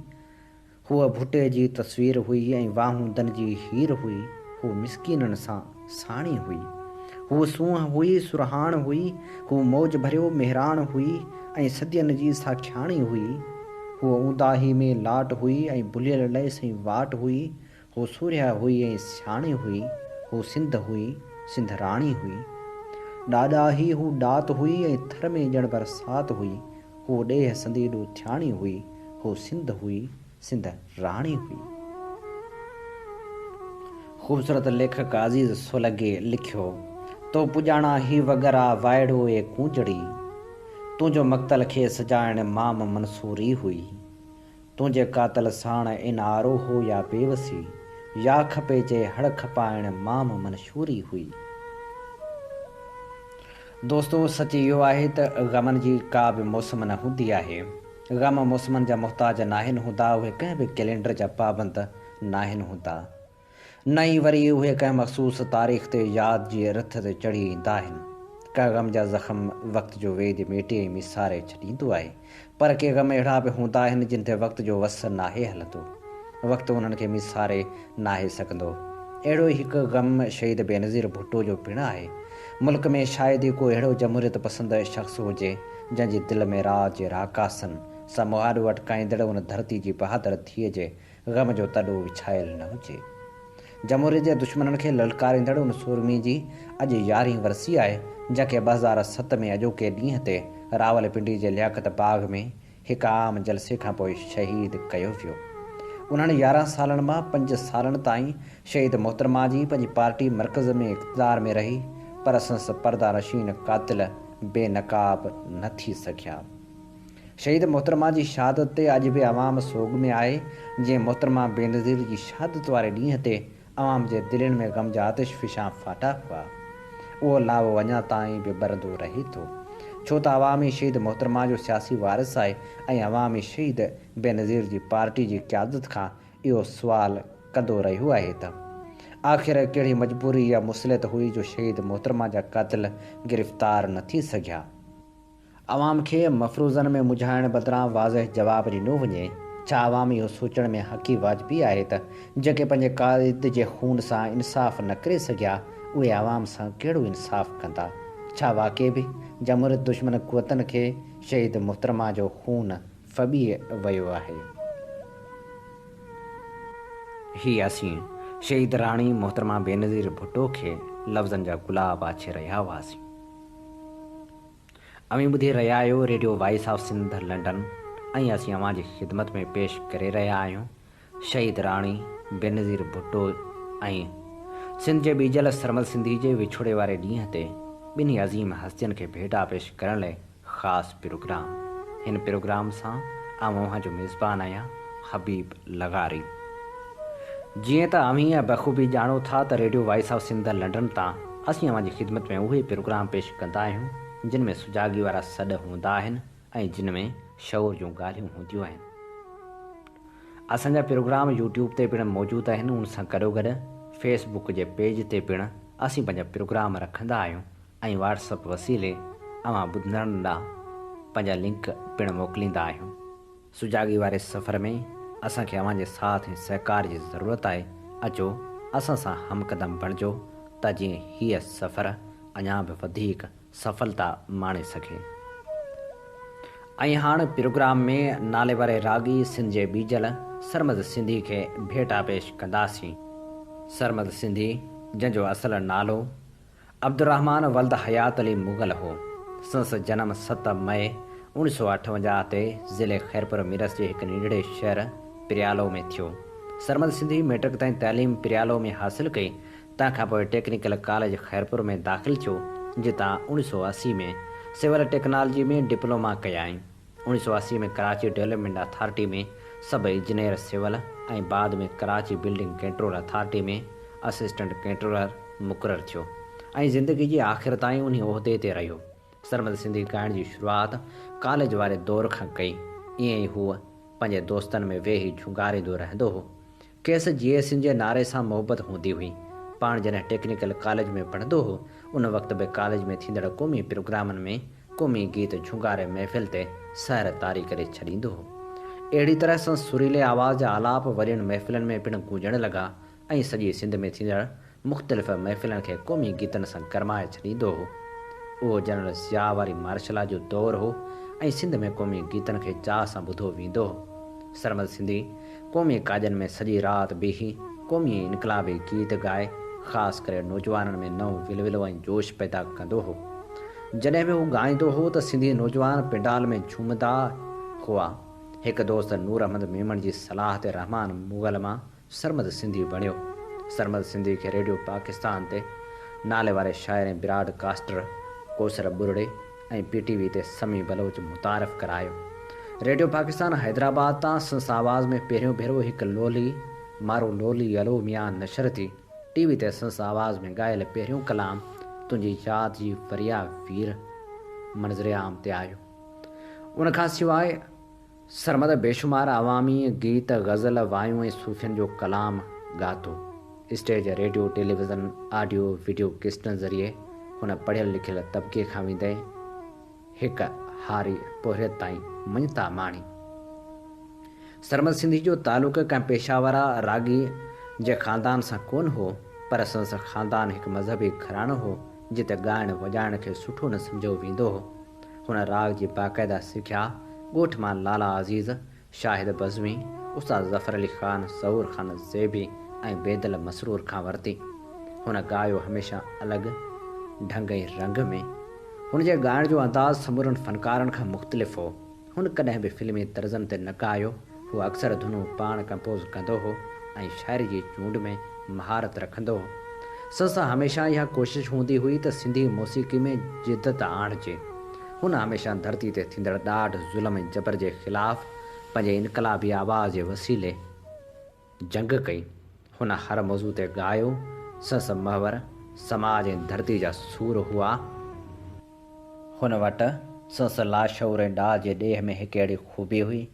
हूअ भुटे जी तस्वीर हुई ऐं वाहूंदन जी हीर हुई, हू मिसकीननि सां साणी हुई, हू सूंहं हुई, सुरहाण हुई, हू मौज भरियो मेहरान हुई ऐं सदियनि जी साखियाणी हुई, हूअ ऊंदाही में लाट हुई ऐं भुलियल लैस ऐं वाट हुई, हू सूर्या हुई ऐं सियाणी हुई, हू सिंध हुई, सिंध राणी हुई, ॾाॾा ही हू ॾात हुई ऐं थर में ॼण बरसाति हुई, हू ॾेह संदी ॾोथियाणी हुई, हू सिंध हुई, सिंध राणी हुई। ख़ूबसूरत लेखक अज़ीज़ सोलगे लिखियो, तो पुॼाणा ही वग़ैरह वाइड़ो ए कूंजड़ी, तुंहिंजो मक़तल खे सजाइण माम मंसूरी हुई, तुंहिंजे कातल साण इनारो हो या बेवसी, या खपे जे हड़ खपाइण माम मंशूरी हुई। दोस्तो सची इहो आहे त ग़मनि जी का बि मौसम न हूंदी आहे। ग़म मौसमनि जा मुहताज नाहिनि हूंदा, उहे कंहिं बि कैलेंडर जा पाबंद नाहिनि हूंदा, न ई वरी उहे कंहिं मख़सूस तारीख़ ते यादि जी रथ ते चढ़ी ईंदा आहिनि। का ग़म जा ज़ख़्म वक़्त जो वेद मेटे ऐं मिसारे छॾींदो आहे, पर के ग़म अहिड़ा बि हूंदा आहिनि जिन ते वक़्त जो वस नाहे हलंदो, वक़्तु उन्हनि खे मिसारे नाहे सघंदो। अहिड़ो ई हिकु ग़म शहीद बेनज़ीर भुट्टो जो पिणु आहे। मुल्क में शायदि ई को अहिड़ो जमहूरियत पसंदि शख़्स हुजे जंहिंजे दिलि में राज जे राकासनि सां मुहारो अटकाईंदड़ उन धरती जी बहादुर धीअ जे ग़म जो तॾो विछायल न हुजे। जमहूरियत जे दुश्मननि खे ललकारींदड़ उन सूरमी जी अॼु 11वीं वरसी आहे, जंहिंखे 2007 में अॼोके ॾींहं ते रावलपिंडी जे लियाकत बाग़ में हिकु आम जलसे खां पोइ शहीद कयो वियो। उन्हनि 11 सालनि मां 5 सालनि ताईं शहीद मोहतरमा जी पंहिंजी पार्टी मर्कज़ में इक़्तिदार में रही पर संस पर्दा नशीन कातिल बेनकाब न थी सघिया। शहीद मोहतरमा जी शहादत ते अॼु बि अवाम सोग में आहे। जीअं मोहतरमा बेनज़ीर जी शहादत वारे ॾींहं ते अवाम जे दिलनि में ग़म जा आतिश फिशां फाटा हुआ, उहो लावो अञा ताईं बि ॿरंदो रहे थो, छो त अवामी शहीद मोहतरमा जो सियासी वारिस आहे ऐं अवामी शहीद बेनज़ीर जी पार्टी जी क़यादत खां इहो सुवाल कंदो रहियो आहे त आख़िर कहिड़ी मजबूरी या मुसलियत हुई जो शहीद मोहतरमा जा क़ातिल गिरफ़्तार न थी सघिया। अवाम खे मफ़रूज़नि में मुझाइण बदिरां वाज़ह जवाबु ॾिनो वञे। छा अवाम इहो सोचण में हक़ी वाजिबी आहे त जेके पंहिंजे क़ाइद जे खून सां इंसाफ़ न करे सघिया उहे अवाम सां कहिड़ो इंसाफ़ कंदा? छा वाक़ई बि जमहूरियत दुश्मन क़ुवतनि खे शहीद मोहतरमा जो खून फॿी वियो आहे? ही असीं शहीद राणी मोहतरमा बेनज़ीर भुट्टो खे लफ़्ज़नि जा गुलाब आछे रहिया हुआसीं। अमीं ॿुधी रहिया आहियो radio voice of Sindh London ऐं असीं अवां जी ख़िदमत में पेश करे रहिया आहियूं शहीद राणी बेनज़ीर भुट्टो ऐं सिंध जे बीजल सरमल सिंधी जे विछोड़े वारे ॾींहं ते ॿिन्ही अज़ीम हस्तियुनि खे भेटा पेश करण लाइ ख़ासि प्रोग्राम। हिन प्रोग्राम सां आऊं जो मेज़बान आहियां हबीब लगारी। जीअं त अमीं बख़ूबी ॼाणो था त radio voice of Sindh London तां असीं अवां जी ख़िदमत में उहे प्रोग्राम पेश कंदा आहियूं जिन में सुजागी वारा सॾ हूंदा आहिनि ऐं जिन में शऊर जूं ॻाल्हियूं हूंदियूं आहिनि। असांजा प्रोग्राम यूट्यूब ते पिणु मौजूदु आहिनि। उन सां गॾोगॾु फेसबुक जे पेज ते पिणु असीं पंहिंजा प्रोग्राम रखंदा आहियूं ऐं व्हाट्सअप वसीले अवां ॿुधण लाइ पंहिंजा लिंक पिणु मोकिलींदा आहियूं। सुजागी वारे सफ़र में असांखे अवां जे साथ ऐं सहकार जी ज़रूरत आहे। अचो असां सां हमक़दम बणिजो त जीअं हीअ सफ़र अञा बि वधीक सफलता माणे सघे। ऐं हाणे प्रोग्राम में नाले वारे रागी सिंध जे बीजल सरमद सिंधी खे भेटा पेश कंदासीं। सरमद सिंधी जंहिंजो असल नालो अब्दुर्रहमान वल्द हयात अली मुग़ल हो। संसद जनम 7 मई 1958 ते ज़िले ख़ैरपुर मिरस जे हिकु नंढड़े शहर पिरियालो में थियो। सरमद सिंधी मैट्रिक ताईं तइलीम पिरियालो में हासिलु कई। तंहिंखां पोइ टेक्निकल कॉलेज ख़ैरपुर में दाख़िल थियो, जितां 1980 में सिविल टेक्नोलॉजी में डिप्लोमा कयाईं। 1980 में कराची डेवलपमेंट अथॉरिटी में सब इंजीनियर सिविल ऐं बाद में कराची बिल्डिंग कंट्रोल अथॉरिटी में असिस्टेंट कंट्रोलर मुक़ररु थियो ऐं ज़िंदगी जी आख़िर ताईं उन उहिदे ते रहियो। सरमद सिंधी ॻाइण जी शुरूआति कॉलेज वारे दौर खां कई। ईअं ई हूअ पंहिंजे दोस्तनि में वेही झुंगारींदो रहंदो हो। खेसि GS जे नारे सां मोहबत हूंदी हुई। पाण जॾहिं टेक्निकल कॉलेज में पढ़ंदो हो उन वक़्तु बि कॉलेज में थींदड़ क़ौमी प्रोग्रामनि में क़ौमी गीत झुंगारे महफ़िल ते सहर तारी करे छॾींदो हो। अहिड़ी तरह सां सुरीले आवाज़ जा आलाप वॾियुनि महफ़िलनि में पिणु गूंजण लॻा ऐं सॼी सिंध में थींदड़ मुख़्तलिफ़ महफ़िलनि खे क़ौमी गीतनि सां गरमाए छॾींदो हो। उहो जनरल ज़िया वारी मार्शला जो दौरु हो ऐं सिंध में क़ौमी गीतनि खे चाह सां ॿुधो वेंदो हो। सरमद सिंधी क़ौमी काजनि में सॼी राति बीही क़ौमी इनकलाबी गीत ॻाए ख़ासि करे नौजवाननि में नओं विलविलो ऐं जोश पैदा कंदो हो। जॾहिं बि हू ॻाईंदो हो त सिंधी नौजवान पिंडाल में झूमंदा हुआ। हिकु दोस्त नूर अहमद मेमन जी सलाह ते रहमान मुग़ल मां सरमद सिंधी बणियो। सरमद सिंधी खे रेडियो पाकिस्तान ते नाले वारे शाइर ऐं ब्रॉडकास्टर कोसर बुरड़े ऐं PTV ते समी बलोच मुतारिफ़ करायो। रेडियो पाकिस्तान हैदराबाद तां संस आवाज़ में पहिरियों भेरो हिकु लोली मारो लोली अलो मियां नशर थी। TV ते संस आवाज़ में ॻायल पहिरियों कलाम तुंहिंजी याद जी फरिया वीर मंज़र आम ते आयो। उनखां सवाइ सरमद बेशुमार अवामी गीत गज़ल वायूं ऐं सूफ़ियनि जो कलाम ॻातो। Stage radio television audio video किस्टनि ज़रिए हुन पढ़ियल लिखियल तबिके खां वेंदे हिकु हारी पोहरियत ताईं मञता माणी। सरमद सिंधी जो तालुक़ कंहिं पेशावरा रागी जे ख़ानदान सां कोन हो, पर संस ख़ानदान हिकु मज़हबी घराणो हो जिते ॻाइण वॼाइण खे सुठो न सम्झो वेंदो हो। हुन राग जी बाक़ाइदा सिख्या ॻोठ मां लाला अज़ीज़, शाहिद बज़मी, उस्ताद ज़फ़र अली ख़ान, ज़हूर ख़ान ज़ेबी ऐं बेदल मसरूर खां वरिती। हुन ॻायो हमेशह अलॻि ढंग ऐं रंग में। हुन जे ॻाइण जो अंदाज़ समूरनि फ़नकारनि खां मुख़्तलिफ़ हो। हुन कॾहिं बि फिल्मी तर्ज़नि ते न ॻायो। हू अक्सर धुनूं पाण कंपोज़ कंदो हो ऐं शाइरी जी चूंड में महारत रखंदो हो। संसा हमेशा इहा कोशिश हूंदी हुई त सिंधी मौसीक़ी में जिदत आणिजे। हुन हमेशा धरती ते थींदड़ ॾाढ ज़ुल्म ऐं जबर जे ख़िलाफ़ पंहिंजे इनकलाबी आवाज़ जे वसीले जंग कई। हुन हर मौज़ू ते ॻायो। संस महवर समाज ऐं धरती जा सूर हुआ। हुन वटि संस लाशऊर ऐं ॾाह जे ॾेह में हिकु अहिड़ी ख़ूबी हुई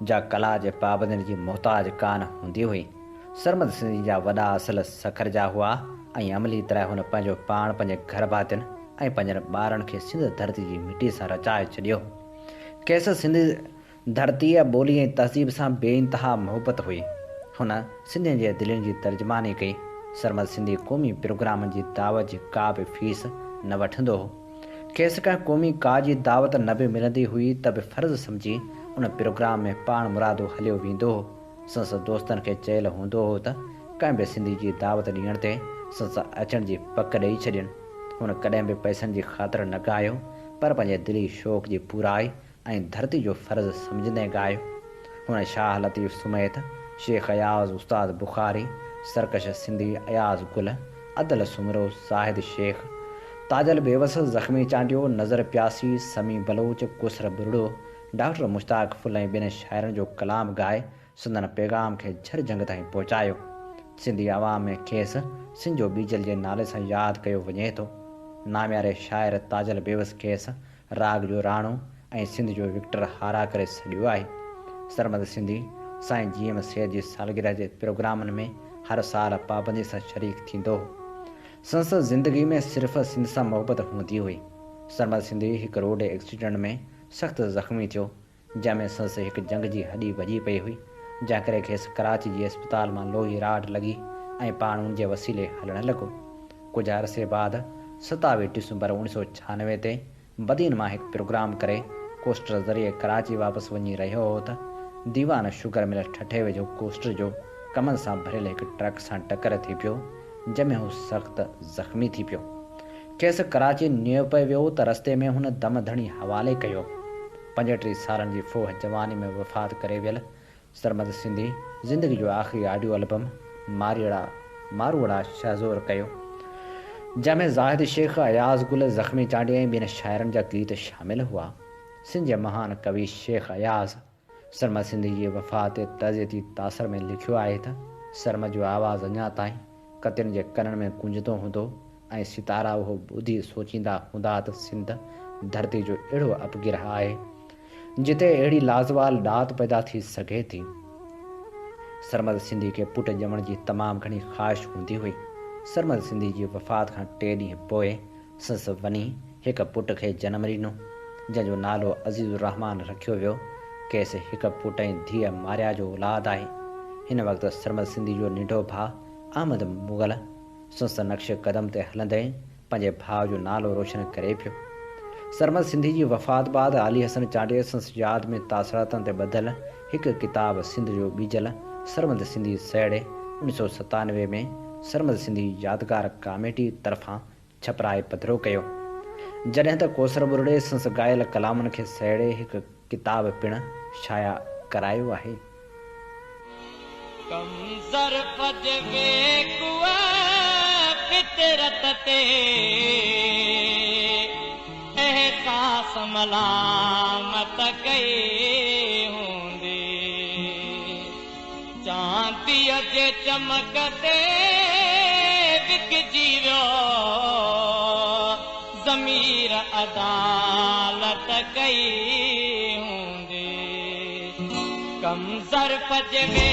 जा कला जे पाबंदियुनि जी मोहताज कान हूंदी हुई। सरमद सिंधी जा वॾा असल सखर जा हुआ ऐं अमली तरह हुन पंहिंजो पाण पंहिंजे घर भातियुनि ऐं पंहिंजनि ॿारनि खे सिंध धरती जी मिटी सां रचाए छॾियो। खेसि सिंधी धरती ॿोली ऐं तहज़ीब सां बेइंतहा मोहबत हुई। हुन सिंधियुनि जे दिलनि जी तर्जमानी कई। सरमद सिंधी क़ौमी प्रोग्रामनि जी दावत जी का बि फीस न वठंदो हो। खेसि कंहिं क़ौमी का जी दावत न बि मिलंदी हुई त बि फ़र्ज़ु सम्झी उन प्रोग्राम में पाण मुरादो हलियो वेंदो हो। संस दोस्तनि खे चयल हूंदो हो त कंहिं बि सिंधी जी दावत ॾियण ते संस अचण जी पक ॾेई छॾियनि। हुन कॾहिं बि पैसनि जी ख़ातिर न ॻायो, पर पंहिंजे दिली शौक़ जी पूराई ऐं धरती जो फ़र्ज़ु सम्झंदे ॻायो। हुन शाह लतीफ़ सुमैत, शेख अयाज़ उस्ताद बुखारी, सरकश सिंधी अयाज़ गुल, अदल सुमरो ज़ाहिद शेख, ताजल बेवस ज़ख़्मी चांडियो, नज़र प्यासी, समी बलोच, कुसर बुरड़ो, डॉक्टर मुश्ताक फुल ऐं ॿिनि शाइरनि जो कलाम ॻाए संदन पैगाम खे झर जंग ताईं पहुचायो। सिंधी आवाम में खेसि सिंजो बीजल जे नाले सां यादि कयो वञे थो। नाम्यारे शाइर ताजल बेवस खेसि राग जो राणो ऐं सिंध जो विक्टर हारा करे सघियो आहे। सरमद सिंधी साईं जीएम सेठ जी सालगिरह जे प्रोग्रामनि में हर साल पाबंदी सां शरीक थींदो हो। संस ज़िंदगी में सिर्फ़ु सिंध सां मोहबत हूंदी हुई। सरमद सिंधी हिकु रोड एक्सीडेंट में सख़्तु ज़ख़्मी थियो, जंहिंमें संस हिकु जंग जी हॾी भॼी पई हुई, जंहिं करे खेसि कराची जी अस्पताल मां लोही राड लॻी ऐं पाण उन जे वसीले हलणु लॻो। कुझु अरसे बाद 27 डिसंबर 1996 ते बदीन मां हिकु प्रोग्राम करे कोस्टर ज़रिए कराची वापसि वञी रहियो हो त दीवान शुगर मिल ठठे वेझो कोस्टर जो कमनि सां भरियल हिकु ट्रक सां टकर थी पियो, जंहिंमें हू सख़्तु ज़ख़्मी थी पियो। खेसि कराची नियो पियो वियो त रस्ते में हुन दम धणी हवाले कयो। 35 सालनि जी फ़ोह जवानी में वफ़ात करे वियल सरमद सिंधी ज़िंदगी जो आख़िरी ऑडियो एल्बम मारूड़ा शहज़ोर कयो, जंहिंमें ज़ाहिद शेख, अयाज़ गुल, ज़ख़्मी चांडी ऐं ॿियनि शाइरनि जा गीत शामिल हुआ। सिंध जे महान कवि शेख अयाज़ सरमद सिंधी जी वफ़ात ते तज़ियती तासर में लिखियो आहे त सरमद जो आवाज़ु अञा ताईं कतियुनि जे कननि में गूंजंदो हूंदो ऐं सितारा उहो ॿुधी सोचींदा हूंदा त सिंध धरती जो अहिड़ो अपगिरह आहे जिते अहिड़ी लाज़वाल ॾात पैदा थी सघे थी। सरमद सिंधी खे पुटु ॼमण जी तमामु घणी ख़्वाहिश हूंदी हुई। सरमद सिंधी जी वफ़ात खां 3 ॾींहं पोइ संस वञी हिकु पुट खे जनमु ॾिनो, जंहिंजो नालो अज़ीज़ुर रहमान रखियो वियो। खेसि हिकु पुट ऐं धीअ मारिया जो औलाद आहे। हिन वक़्तु सरमद सिंधी जो नंढो भाउ अहमद मुग़ल संस नक्श क़दम ते हलंदे पंहिंजे भाउ जो नालो रोशन करे पियो। सरमद सिंधी जी वफ़ात बाद अली हसन चांडिया संस यादि में तासरातनि ते ॿधल हिकु किताबु सिंध जो बीजल सरमद सिंधी सैड़े 1997 में सरमद सिंधी यादगार कमेटी तरफ़ां छपराए पधिरो कयो, जॾहिं त कोसर बुरड़े संस ॻायल कलामनि खे सैड़े हिकु किताबु पिणु शाया करायो आहे। कमज़र पजवे कुआ फितरत ते एहसास मलामत कई हूंदी, चांदीअ जे चमक ते विकिजी वियो ज़मीर अदालत कई हूंदी। कमज़र पजवे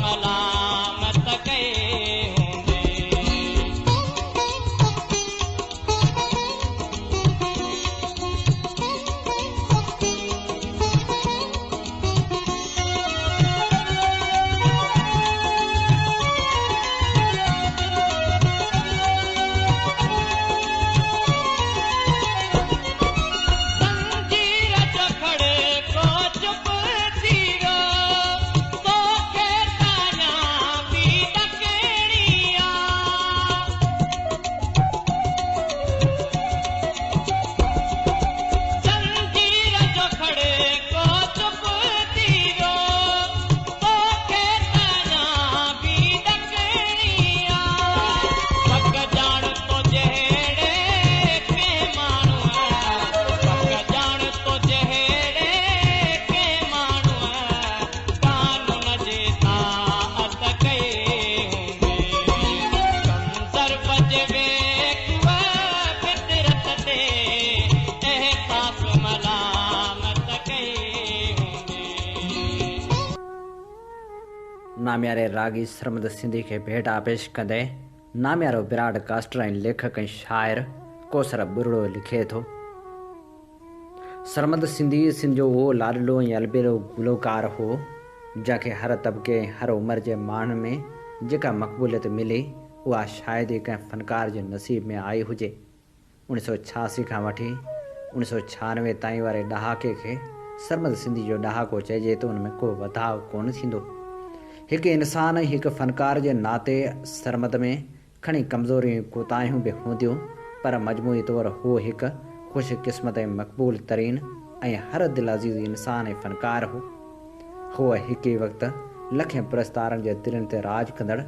मलामत कई नाम्यारे रागी सरमद सिंधी खे भेट पेश कंदे नाम्यारो ब्रॉडकास्टर ऐं लेखक ऐं शाइर कोसर बुरड़ो लिखे थो। सरमद सिंधी सिंध जो उहो लाडलो ऐं अलबेलो गुलकार हो जंहिंखे हर तबिके हर उमिरि जे माण्हुनि में जेका मक़बूलियत मिली उहा शायदि ई कंहिं फ़नकार जे नसीब में आई हुजे। 1986 खां वठी 1996 ताईं वारे ॾहाके खे सरमद सिंधी जो ॾहाको चइजे त उन में को वधाउ कोन थींदो। हिकु इंसान हिकु फ़नकार जे नाते सरमद में खणी कमज़ोरियूं कोताहियूं बि हूंदियूं, पर मजमूई तौरु हू हिकु ख़ुशकिस्मत ऐं मक़बूल तरीन ऐं हर दिल अज़ीज़ इंसान ऐं फ़नकार हो। हूअ हिकु ई वक़्तु लखें पुरस्कारनि जे दिलनि ते राज कंदड़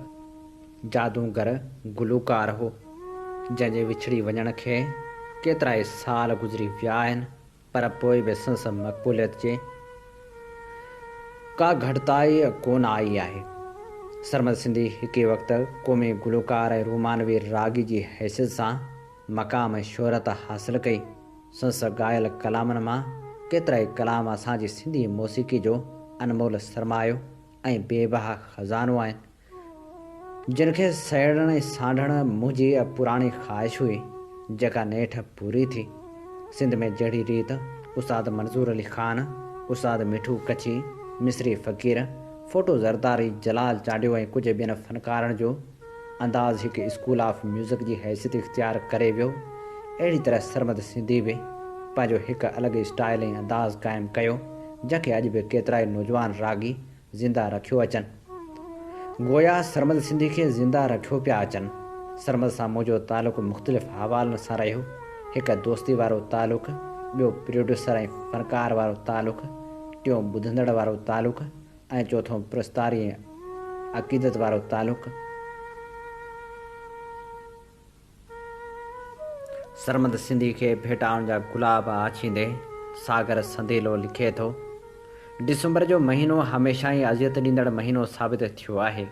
जादूगर गुलूकार हो, जंहिंजे विछड़ी वञण खे केतिरा ई साल गुज़री विया आहिनि, पर पोइ बि संस मक़बूलियत जे का घटिताई कोन आई आहे। सरमद सिंधी हिकु ई वक़्तु क़ौमी गुलूकार ऐं रोमानवी रागी जी हैसियत सां मक़ाम ऐं शोहरत हासिलु कई। संस ॻायल कलामनि मां केतिरा ई कलाम असांजी सिंधी मौसीक़ी जो अनमोल सरमायो ऐं बेबहा ख़ज़ानो आहिनि, जिन खे सहेड़ण ऐं सांढण मुंहिंजी पुराणी ख़्वाहिश हुई जेका नेठि पूरी थी। सिंध में जहिड़ी रीति उस्ताद मंज़ूर अली ख़ान, उस्ताद मिठू कच्छी, मिस्री फ़क़ीर, फ़ोटो ज़रदारी, जलाल चांडियो ऐं कुझु ॿियनि फ़नकारनि जो अंदाज़ हिकु स्कूल ऑफ म्यूज़िक जी हैसियत इख़्तियार करे वियो, अहिड़ी तरह सरमद सिंधी बि पंहिंजो हिकु अलॻि स्टाइल ऐं अंदाज़ क़ाइमु कयो, जंहिंखे अॼु बि केतिरा ई नौजवान रागी ज़िंदा रखियो अचनि। गोया सरमद सिंधी खे ज़िंदा रखियो पिया अचनि। सरमद सां मुंहिंजो तालुक़ु मुख़्तलिफ़ हवालनि सां रहियो, हिकु दोस्ती वारो तालुक़ु, ॿियो प्रोड्यूसर ऐं फ़नकार वारो तालुक़ु, टियों ॿुधंदड़ वारो तालुक़ु ऐं चोथों पुरस्तारी ऐं अक़ीदत वारो तालुक़ु। सरमद सिंधी खे भेटाउनि जा गुलाब आछींदे सागर संधीलो लिखे थो। डिसंबर जो महीनो हमेशह ई अज़ियत ॾींदड़ महीनो साबित थियो आहे।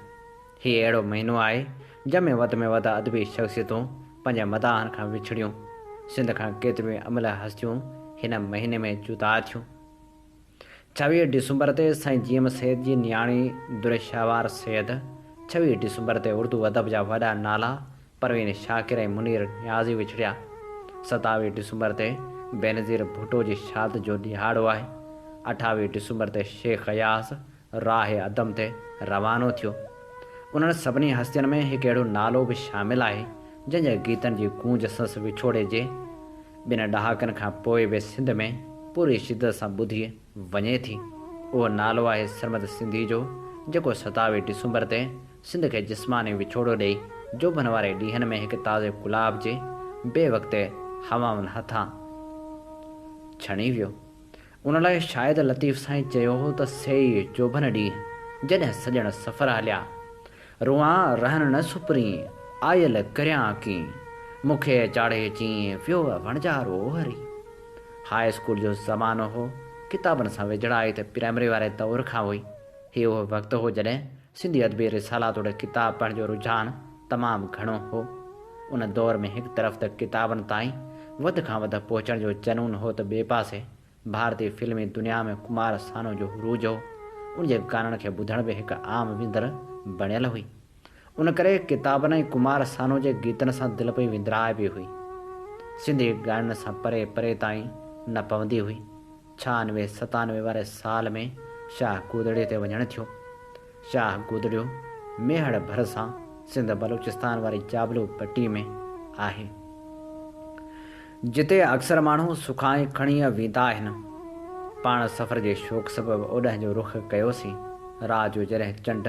हीउ अहिड़ो महीनो आहे जंहिं में वधि अदबी शख़्सियतूं पंहिंजे मदाहनि खां विछड़ियूं। सिंध खां केतिरियूं अमल हस्तियूं हिन महीने में जुदा थियूं। 26 डिसंबर ते साईं जीएम सैद जी नियाणी दुरशावार सैद, 26 डिसंबर ते उर्दू अदब जा वॾा नाला परवीन शाकिर ऐं मुनीर न्याज़ी विछड़िया। 27 डिसंबर ते बेनज़ीर भुट्टो जी शाद जो ॾिहाड़ो आहे। 28 डिसंबर ते शेख अयास राह अदम ते रवानो थियो। उन्हनि सभिनी हस्तियुनि में हिकु अहिड़ो नालो बि शामिलु आहे जंहिंजे गीतनि जी गूंज संस विछोड़े जे ॿिनि ॾहाकनि खां पोइ बि सिंध में पूरी शिदत सां ॿुधी वञे थी। उहो नालो आहे सरमद सिंधी जो, जेको 27 डिसंबर ते सिंध खे जिस्मानी विछोड़ो ॾेई जोबन वारे ॾींहंनि में हिकु ताज़े गुलाब जे बे वक़्ते हवाउनि हथां छणी वियो। उन लाइ शायदि लतीफ़ साईं चयो हो त सेई जोबन ॾींहुं जॾहिं सॼण सफ़र हलिया, रुआं रहन न सुपरी आयल करियां की मूंखे चाढ़े चीं वियो वणजारो हरी। हाई स्कूल जो ज़मानो हो, किताबनि सां विझड़ाई त प्राइमरी वारे दौर खां हुई। हीउ उहो वक़्तु हो जॾहिं सिंधी अदबी रिसाला तोड़े किताब पढ़ण जो रुझान तमामु घणो हो। उन दौर में हिकु तरफ़ त किताबनि ताईं वधि खां वधि पहुचण जो जनून हो त ॿिए पासे भारतीय फिल्मी दुनिया में कुमार सानो जो हुरूज हो। उनजे गाननि खे ॿुधण बि हिकु आम विंदर बणियल हुई। उन करे किताबनि ऐं कुमार सानो जे गीतनि सां दिलि पई विंदराए बि हुई। सिंधी गाननि सां परे परे ताईं न पवंदी हुई। 96-97 वारे साल में शाह गुदड़े ते वञणु थियो। शाह गुदड़ियो मेहड़ भरिसां सिंध बलूचिस्तान वारी जाबलू पट्टी में आहे, जिते अक्सर माण्हू सुखाई खणी वेंदा आहिनि। पाण सफ़र जे शौक़ सबबि ओॾांहुं जो रुख कयोसीं। रात जो जॾहिं चंड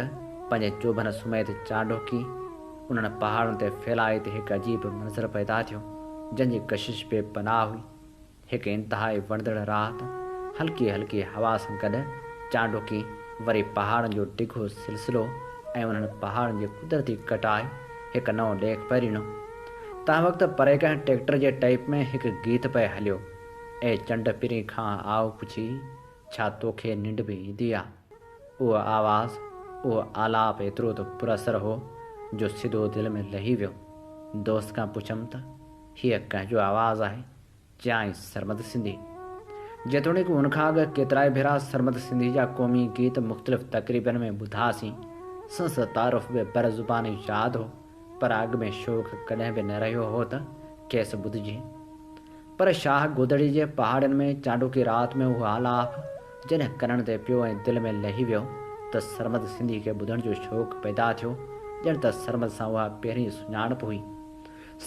पंहिंजे चोभन सुमेत चांडोकी उन्हनि पहाड़नि ते फैलाए ते हिकु अजीब मंज़र पैदा थियो, जंहिंजी कशिश बेपनाह हुई। हिकु इंतिहाई वणंदड़ राहत, हल्की हल्की हवा सां गॾु चांडोकी वरी पहाड़नि जो डिघो सिलसिलो ऐं उन्हनि पहाड़नि जी कुदरती कटाई हिकु नओं ॾेख पहिरियों। तंहिं वक़्तु परे कंहिं ट्रैक्टर जे टाइप में हिकु गीत पिए हलियो, ऐं चंड पिरी खां आओ पुछी छा तोखे निंड बि ईंदी आहे। उहो आवाज़, उहो आलाप एतिरो त पुरअसर हो जो सिधो दिलि में लही वियो। दोस्त खां पुछियमि त हीअ कंहिंजो आवाज़ु आहे? चयाईं सरमद सिंधी। जेतोणीकि उनखां अॻु केतिरा ई भेरा सरमद सिंधी जा क़ौमी गीत मुख़्तलिफ़ तक़रीबनि में ॿुधासीं, संस तारुफ़ बि पर ज़ुबानी यादि हो, पर अॻ में शौक़ कॾहिं बि न रहियो हो त खेसि ॿुधिजे। पर शाह गोदड़ी जे पहाड़नि में चांडोकी राति में उहो आलाप जॾहिं करण ते पियो ऐं दिलि में लही वियो त सरमद सिंधी खे ॿुधण जो शौक़ु पैदा थियो, ॼण त सरमद सां उहा पहिरीं सुञाणप हुई।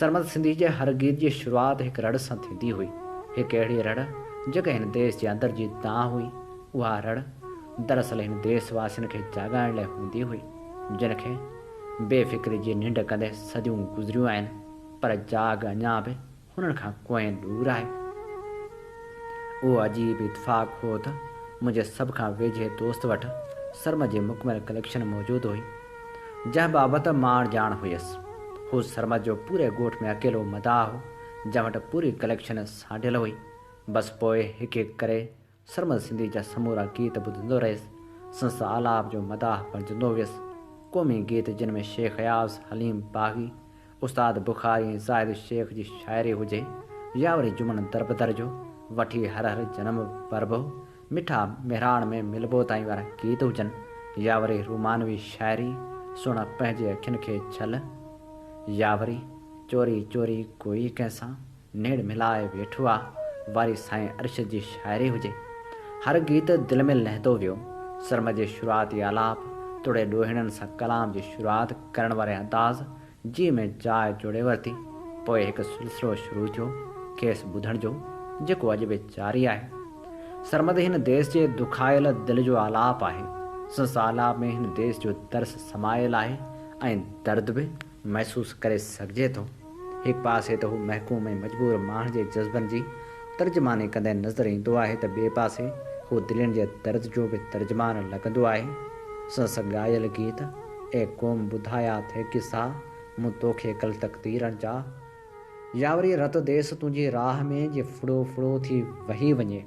सरमद सिंधी जे हर गीत जी शुरूआति हिकु रड़ सां थींदी हुई, हिकु अहिड़ी रड़ जेका हिन देश जे अंदरि जी दांह हुई। उहा रड़ दरअसल हिन देशवासियुनि खे जाॻाइण लाइ हूंदी हुई, जिन खे बेफ़िक्री जी निंड कंदे सदियूं गुज़रियूं आहिनि, पर जाग अञा बि हुननि खां कोई दूर आहे। उहो अजीब इतफ़ाक़ हो त मुंहिंजे सभ खां वेझे दोस्त वटि सरमद जी मुकमल कलेक्शन मौजूदु हुई, जंहिं बाबति मां ॼाण हुयसि। हू सरमद जो पूरे ॻोठ में अकेलो मदाह हो, जंहिं वटि पूरी कलेक्शन सांढियल हुई। बसि पोइ हिकु हिकु करे सरमद सिंधी जा समूरा गीत ॿुधंदो रहियुसि, संस आलाप जो मदाह बणजंदो वियुसि। क़ौमी गीत जिन में शेख अयाज़, हलीम बाग़ी, उस्ताद बुखारी ऐं ज़ाहिद शेख जी शाइरी हुजे, या वरी जुमन दरबदर जो वठी हर हर जनम परबो, मिठा मेहराण में मिलबो ताईं वारा गीत हुजनि, या वरी रुमानवी शाइरी सुण पंहिंजे अखियुनि खे छल, या वरी चोरी चोरी कोई कंहिंसां नेड़ मिलाए वेठो आहे वारी साईं अरशद जी शाइरी हुजे। हर गीत दिलि में लहंदो वियो। सरमद जे शुरूआती आलाप तोड़े ॾोहिड़नि सां कलाम जी शुरूआति करण वारे अंदाज़ जी में जाइ जोड़े वरिती। पोइ हिकु सिलसिलो शुरू थियो खेसि ॿुधण जो, जेको अॼु बि जारी आहे। सरमद हिन देश जे दुखायल दिलि जो आलाप आहे। संस आलाप में हिन देश जो दर्स समायल आहे ऐं दर्द बि महसूसु करे सघिजे थो। हिकु पासे त हू महकूम ऐं मजबूर माण्हुनि जे जज़्बनि जी तर्जमानी कंदे नज़र ईंदो आहे, त ॿिए पासे हू दिलनि जे दर्द जो बि तर्जमान लॻंदो आहे। संस ॻायल गीत ए क़ौम ॿुधाया थे किसा मूं तोखे कल तक़दीरनि जा, या वरी रत देस तुंहिंजी राह में जे फुड़ो फुड़ो थी वही वञे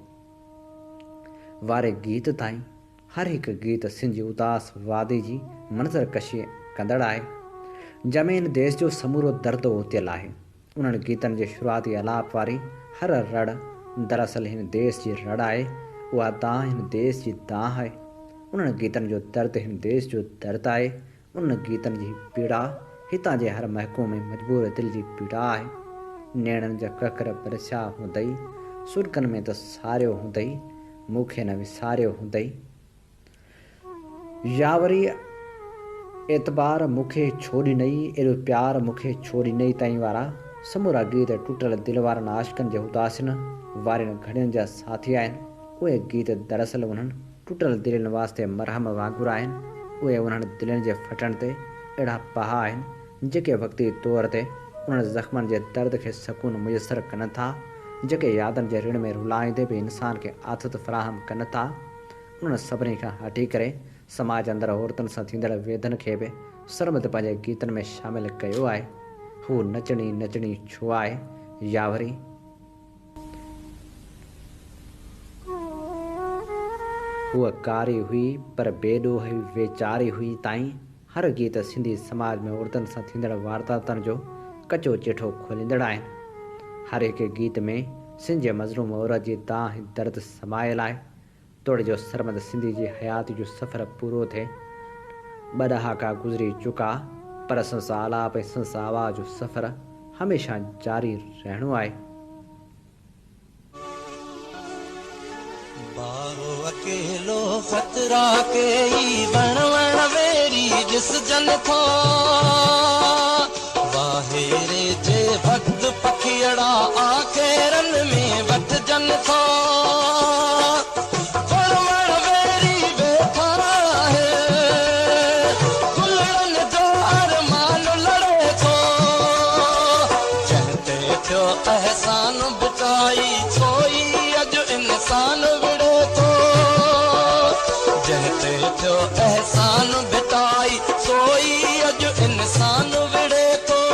वारे गीत ताईं हर हिकु गीत सिंध जी उदास वादी जी मंज़र कशी कंदड़ आहे, जंहिंमें हिन देश जो समूरो दर्द उतियल आहे। उन्हनि गीतनि जे शुरूआती आलाप वारी हर रड़ दरअसल हिन देश जी रड़ आहे। उहा दांह हिन देश जी दांह आहे। उन्हनि गीतनि जो दर्द हिन देश जो दर्द आहे। उन्हनि गीतनि जी पीड़ा हितां जे हर महकूम ऐं मजबूर दिलि जी पीड़ा आहे। नेणनि जा ककर बरसिया हूंदई, सुरकनि में त सारियो हूंदई, मूंखे न विसारियो हूंदई, या वरी एतबार मूंखे छो ॾिनई, एॾो प्यार मूंखे छो ॾिनई ताईं वारा समूरा गीत टुटल दिलि वारनि आशिक़नि जे उदासिन वारनि घड़ियुनि जा साथी आहिनि। उहे गीत दरअसल उन्हनि टुटल दिलनि वास्ते मरहम वांगुरु आहिनि। उहे उन्हनि दिलनि जे फटण ते अहिड़ा पहा आहिनि जेके वक़्ती तौर ते उन्हनि ज़ख़्मनि जे दर्द खे सकून मुयसरु कनि था, जेके यादनि जे ऋण में रुलाईंदे बि इंसान खे आथत फ़राहम कनि था। उन्हनि सभिनी खां हटी करे समाज अंदरि औरतुनि सां थींदड़ वेदन खे बि सरमद पंहिंजे गीतनि में शामिलु कयो आहे। हू नचणी नचणी छो आहे, या वरी हूअ कारी हुई पर बेॾोह वेचारी हुई ताईं हर गीत सिंधी समाज में औरतुनि सां थींदड़ वारदातनि जो कचो चिठो खोलींदड़ आहिनि। हर हिकु गीत में सिंध जे मज़लूम औरत जी दांह दर्द समायल आहे। तोड़े जो सरमद सिंधी जी हयाती जो सफ़र पूरो थिए, ॿ ॾहाका गुज़री चुका, पर संस आलाप ऐं संस आवाज़ जो सफ़र हमेशह जारी रहणो आहे। बारो अकेलो खतरा के ही बण वण वेरी जिस जन थो, वाहेरे जे भक्त पखियड़ा आखेरन में वठ जन थो। बण वण वेरी वेठा है, गुलड़न जो अरमान लड़े थो, चहते थियो एहसान बुचाई छोई अज इंसान विड़े थो, जहते थियो एहसान बिताई सोई अज इंसान विड़े थो।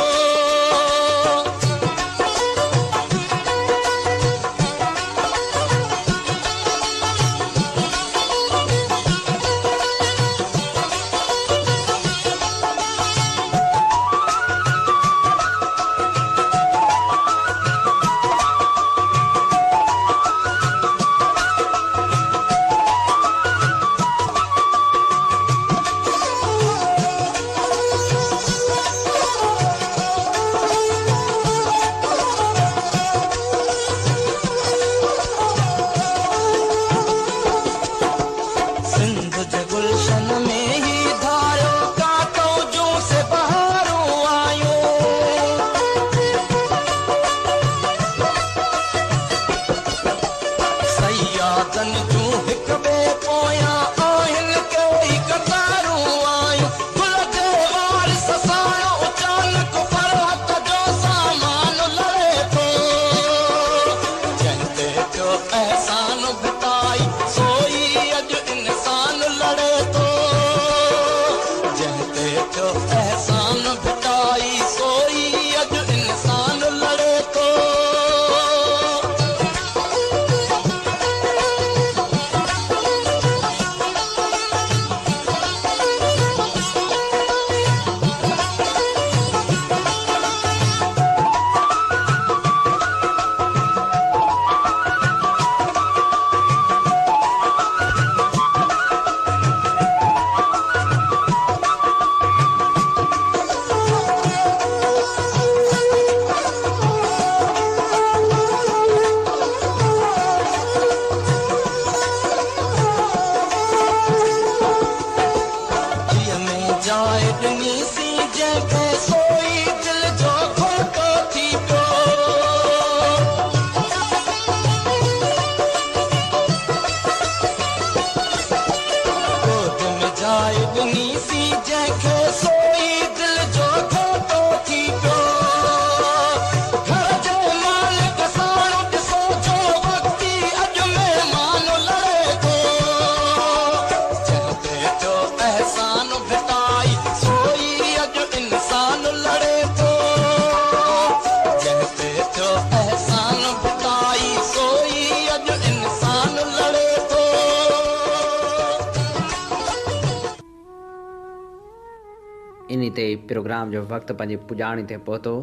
हिते प्रोग्राम जो वक़्तु पंहिंजी पुॼाणी ते पहुतो।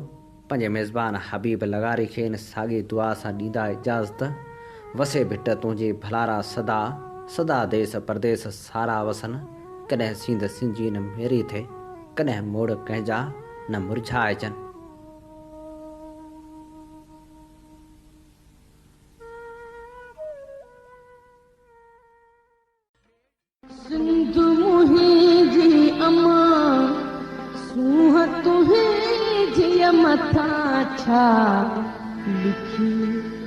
पंहिंजे मेज़बान हबीब लगारी खे इन साॻी दुआ सां ॾींदा इजाज़त। वसे भिट तुंहिंजी भलारा सदा, सदा देश परदेस सारा वसन। कॾहिं सिंध सिंजी न मेरी थिए, कॾहिं मोड़ कंहिंजा न मुरझाइजनि। सिंध मुंहिंजी अमा सूह तुंहिंजी मथा छा लिखी,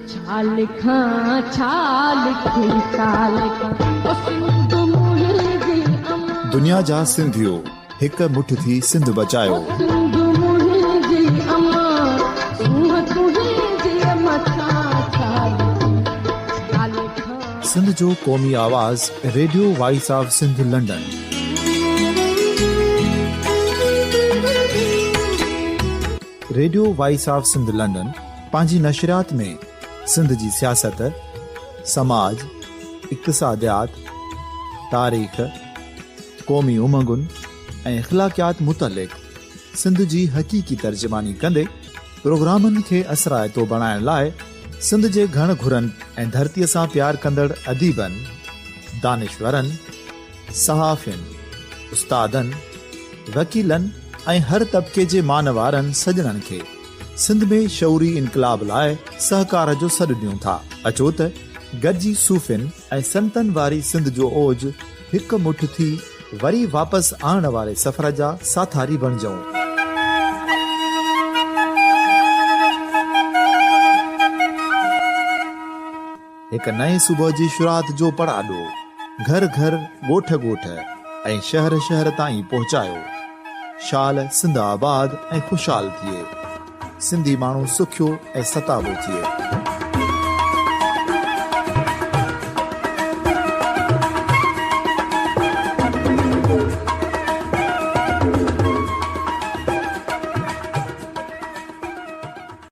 छा लिखां छा लिखी, छा लिखां। ओ सिंध मुंहिंजी अमा, दुनिया जा सिंधियो हिक मुठ थी सिंध बचायो। सिंध मुंहिंजी अमा सूह तुंहिंजी मथा छा लिखी, छा लिखां। सिंध जो क़ौमी आवाज़ radio voice of Sindh London. Radio voice of Sindh London पंहिंजी नशरियात में सिंध जी सियासत, समाज, इक़्तिसादियात, तारीख़, क़ौमी उमंगुनि ऐं इख़्लाक़ियात मुतलिक़ सिंध जी हक़ीक़ी तर्जुमानी कंदे प्रोग्रामनि खे असराइतो बणाइण लाइ सिंध जे घण घुरनि ऐं धरतीअ सां प्यार कंदड़ अदीबनि, दानिश्वरनि, सहाफ़ियुनि, उस्तादनि, वकीलनि ऐं हर तबिके जे मानवारनि सजणनि खे सिंध में शऊरी इनकलाब लाइ सहकार जो सॾु ॾियूं था। अचो त गॾिजी सूफ़ियुनि ऐं संतनि वारी सिंध जो ओज हिकु मुठ थी वरी वापसि आणण वारे सफ़र जा साथारी बणिजऊं। हिकु नए सुबुह जी शुरूआत जो पड़ाॾो घर घर, ॻोठ ॻोठ ऐं शहर शहर ताईं पहुचायो। शाल सिंध आबाद ऐं ख़ुशहाल थिए, सिंधी माण्हू सुखियो ऐं सताबो थिए।